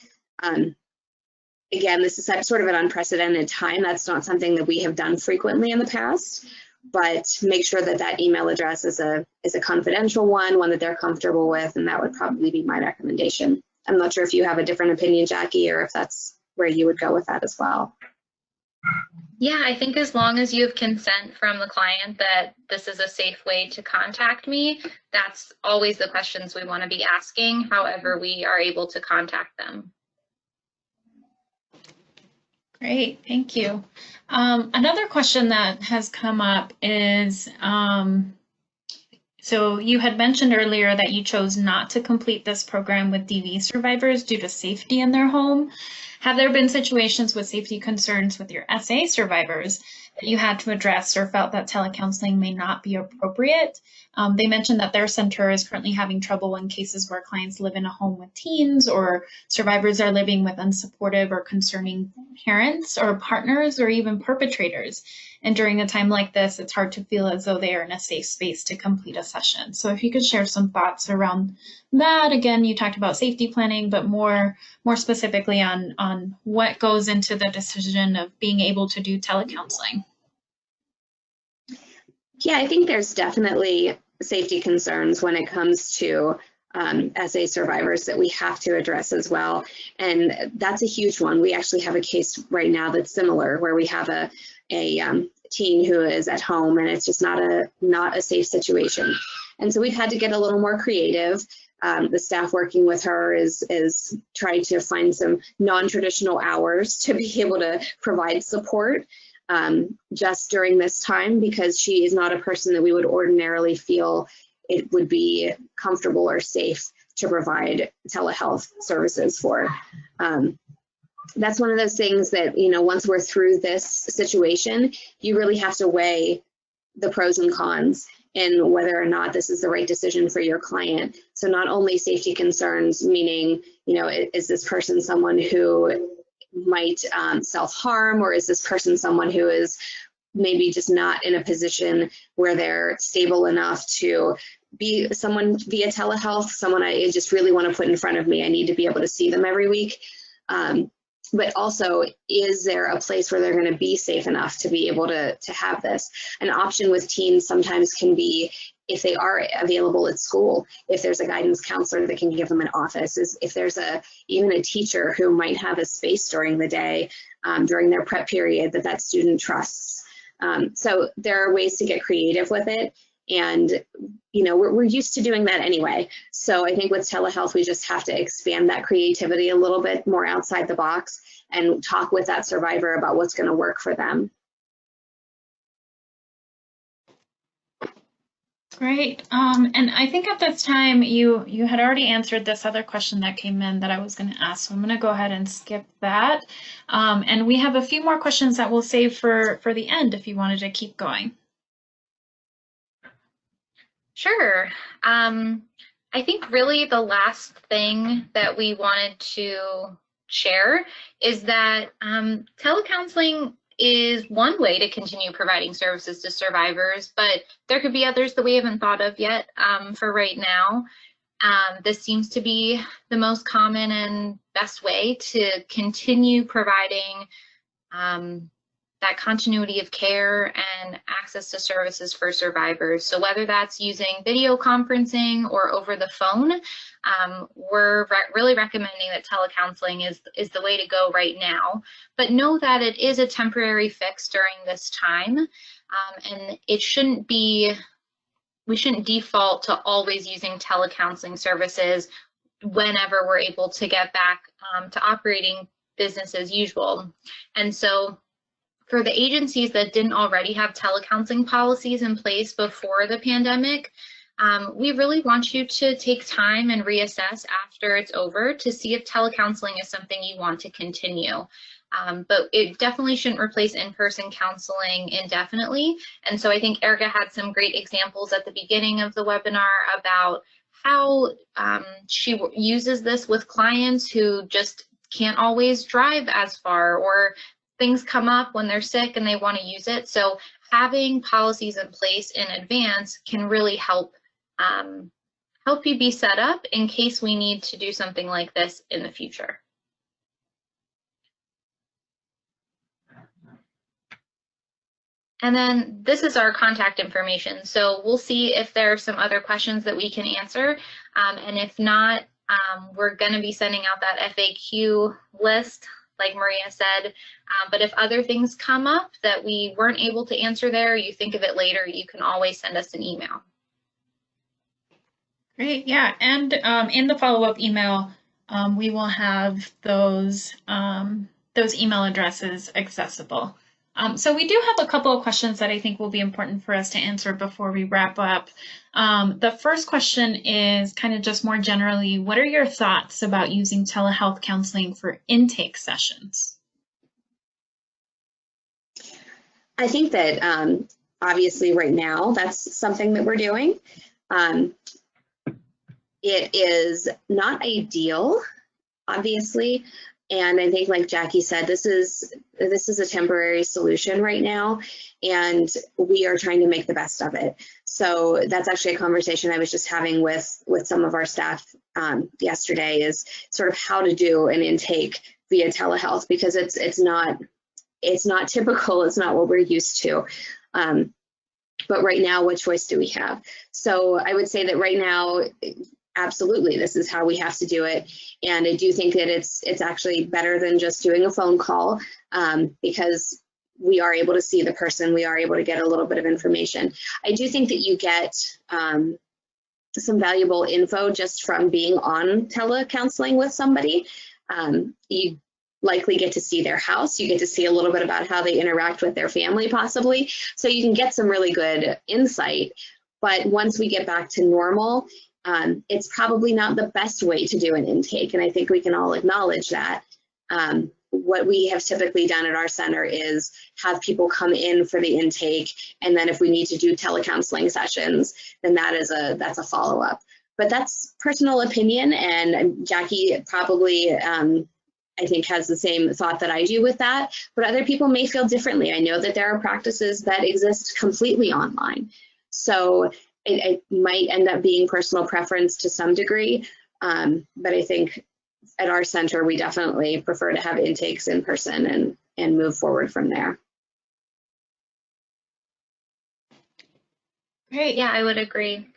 Again, this is sort of an unprecedented time. That's not something that we have done frequently in the past, but make sure that that email address is a confidential one that they're comfortable with, and that would probably be my recommendation. I'm not sure if you have a different opinion, Jackie, or if that's where you would go with that as well. Yeah, I think as long as you have consent from the client that this is a safe way to contact me, that's always the questions we want to be asking, however we are able to contact them. Great, thank you. Another question that has come up is, so you had mentioned earlier that you chose not to complete this program with DV survivors due to safety in their home. Have there been situations with safety concerns with your SA survivors that you had to address or felt that telecounseling may not be appropriate? They mentioned that their center is currently having trouble in cases where clients live in a home with teens or survivors are living with unsupportive or concerning parents or partners or even perpetrators. And during a time like this, it's hard to feel as though they are in a safe space to complete a session. So if you could share some thoughts around that. Again, you talked about safety planning, but more specifically on what goes into the decision of being able to do telecounseling. Yeah, I think there's definitely safety concerns when it comes to SA survivors that we have to address as well. And that's a huge one. We actually have a case right now that's similar where we have a teen who is at home and it's just not a safe situation. And so we've had to get a little more creative. The staff working with her is trying to find some non-traditional hours to be able to provide support just during this time, because she is not a person that we would ordinarily feel it would be comfortable or safe to provide telehealth services for. That's one of those things that, once we're through this situation, you really have to weigh the pros and cons and whether or not this is the right decision for your client. So not only safety concerns, meaning, is this person someone who might self-harm, or is this person someone who is maybe just not in a position where they're stable enough to be someone via telehealth, someone I just really want to put in front of me. I need to be able to see them every week. But also, is there a place where they're going to be safe enough to be able to have this? An option with teens sometimes can be if they are available at school, if there's a guidance counselor that can give them an office, if there's even a teacher who might have a space during the day, during their prep period that student trusts. So there are ways to get creative with it. And, you know, we're used to doing that anyway. So I think with telehealth, we just have to expand that creativity a little bit more outside the box and talk with that survivor about what's going to work for them. Great. And I think at this time you had already answered this other question that came in that I was going to ask. So I'm going to go ahead and skip that. And we have a few more questions that we'll save for the end if you wanted to keep going. Sure. I think really the last thing that we wanted to share is that telecounseling is one way to continue providing services to survivors, but there could be others that we haven't thought of yet for right now. This seems to be the most common and best way to continue providing that continuity of care and access to services for survivors. So whether that's using video conferencing or over the phone, we're really recommending that telecounseling is the way to go right now. But know that it is a temporary fix during this time, and it shouldn't be, we shouldn't default to always using telecounseling services whenever we're able to get back to operating business as usual. And so for the agencies that didn't already have telecounseling policies in place before the pandemic, we really want you to take time and reassess after it's over to see if telecounseling is something you want to continue. But it definitely shouldn't replace in-person counseling indefinitely. And so I think Erika had some great examples at the beginning of the webinar about how she uses this with clients who just can't always drive as far, or things come up when they're sick and they want to use it. So having policies in place in advance can really help help you be set up in case we need to do something like this in the future. And then this is our contact information. So we'll see if there are some other questions that we can answer. And if not, we're going to be sending out that FAQ list, like Maria said. But if other things come up that we weren't able to answer there, you think of it later, you can always send us an email. Great, yeah, and in the follow-up email, we will have those email addresses accessible. So we do have a couple of questions that I think will be important for us to answer before we wrap up. The first question is kind of just more generally, what are your thoughts about using telehealth counseling for intake sessions? I think that obviously right now that's something that we're doing. It is not ideal, obviously, and I think, like Jackie said, this is a temporary solution right now, and we are trying to make the best of it. So that's actually a conversation I was just having with some of our staff yesterday, is sort of how to do an intake via telehealth, because it's not typical, it's not what we're used to. But right now, what choice do we have? So I would say that right now, absolutely, this is how we have to do it. And I do think that it's actually better than just doing a phone call, because we are able to see the person, we are able to get a little bit of information. I do think that you get some valuable info just from being on telecounseling with somebody. You likely get to see their house, you get to see a little bit about how they interact with their family possibly, so you can get some really good insight. But once we get back to normal, it's probably not the best way to do an intake, and I think we can all acknowledge that. What we have typically done at our center is have people come in for the intake, and then if we need to do telecounseling sessions, then that's a follow-up. But that's personal opinion, and Jackie probably I think has the same thought that I do with that, but other people may feel differently. I know that there are practices that exist completely online. So it might end up being personal preference to some degree, but I think at our center, we definitely prefer to have intakes in person and move forward from there. Great. Yeah, I would agree.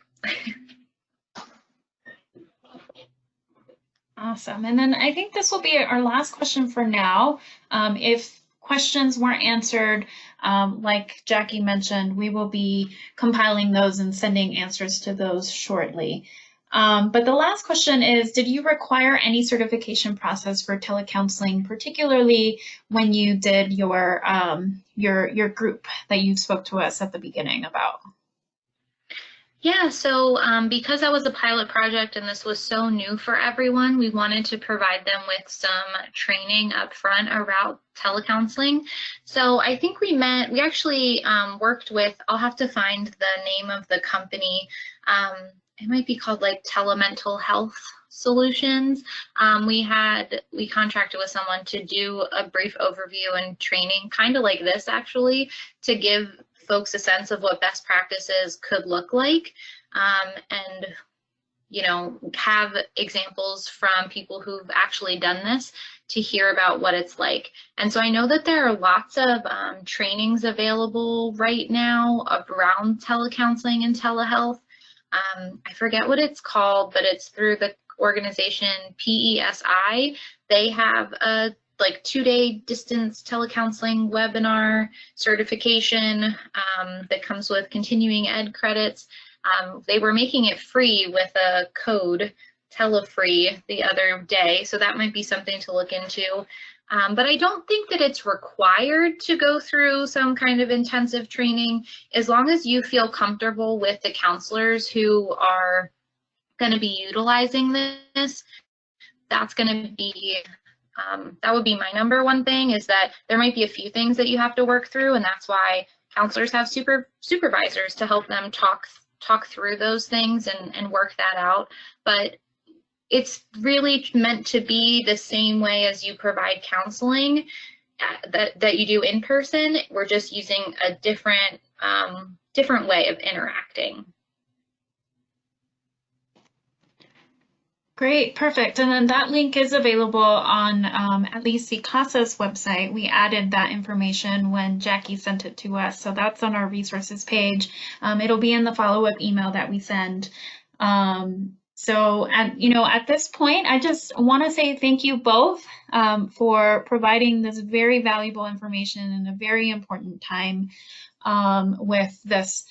Awesome. And then I think this will be our last question for now. If questions weren't answered, like Jackie mentioned, we will be compiling those and sending answers to those shortly. But the last question is, did you require any certification process for telecounseling, particularly when you did your group that you spoke to us at the beginning about? Yeah, so because that was a pilot project and this was so new for everyone, we wanted to provide them with some training up front around telecounseling. So I think we actually worked with, I'll have to find the name of the company. It might be called like Telemental Health Solutions. We contracted with someone to do a brief overview and training, kind of like this actually, to give folks a sense of what best practices could look like, and have examples from people who've actually done this to hear about what it's like. And so I know that there are lots of trainings available right now around telecounseling and telehealth. I forget what it's called, but it's through the organization PESI. They have a 2-day distance telecounseling webinar certification that comes with continuing ed credits. They were making it free with a code, TeleFree, the other day, so that might be something to look into. But I don't think that it's required to go through some kind of intensive training, as long as you feel comfortable with the counselors who are going to be utilizing this. That's going to be that would be my number one thing, is that there might be a few things that you have to work through, and that's why counselors have supervisors to help them talk through those things and work that out. But it's really meant to be the same way as you provide counseling that you do in person. We're just using a different way of interacting. Great, perfect. And then that link is available on at least CCASA's website. We added that information when Jackie sent it to us, so that's on our resources page. It'll be in the follow-up email that we send. So at this point, I just want to say thank you both for providing this very valuable information in a very important time with this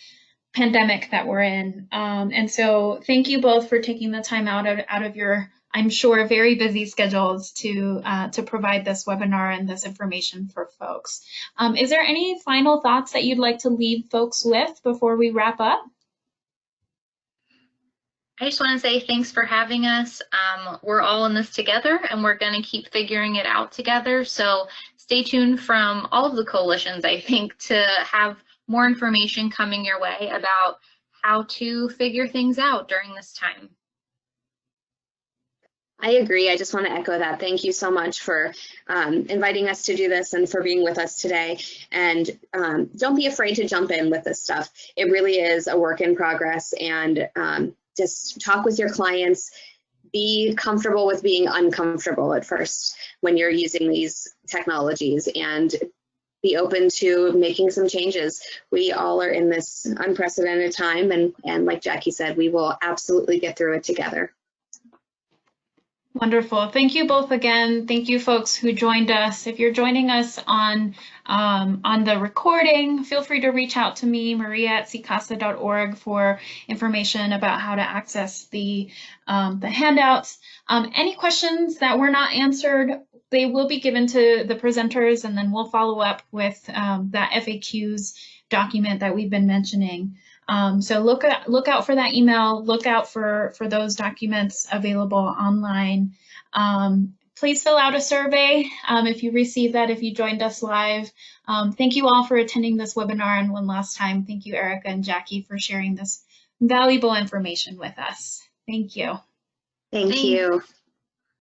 pandemic that we're in. And so thank you both for taking the time out of your, I'm sure, very busy schedules to provide this webinar and this information for folks. Is there any final thoughts that you'd like to leave folks with before we wrap up? I just want to say thanks for having us. We're all in this together, and we're going to keep figuring it out together. So stay tuned from all of the coalitions, I think, to have more information coming your way about how to figure things out during this time. I agree. I just want to echo that. Thank you so much for inviting us to do this and for being with us today. And don't be afraid to jump in with this stuff. It really is a work in progress, and just talk with your clients. Be comfortable with being uncomfortable at first when you're using these technologies, and be open to making some changes. We all are in this unprecedented time, and like Jackie said, we will absolutely get through it together. Wonderful. Thank you both again. Thank you folks who joined us. If you're joining us on the recording, feel free to reach out to me, maria@ccasa.org, for information about how to access the handouts. Any questions that were not answered, they will be given to the presenters, and then we'll follow up with that FAQs document that we've been mentioning. So look out for that email, look out for those documents available online. Please fill out a survey if you receive that, if you joined us live. Thank you all for attending this webinar, and one last time, thank you, Erika and Jackie, for sharing this valuable information with us. Thank you. Thank you.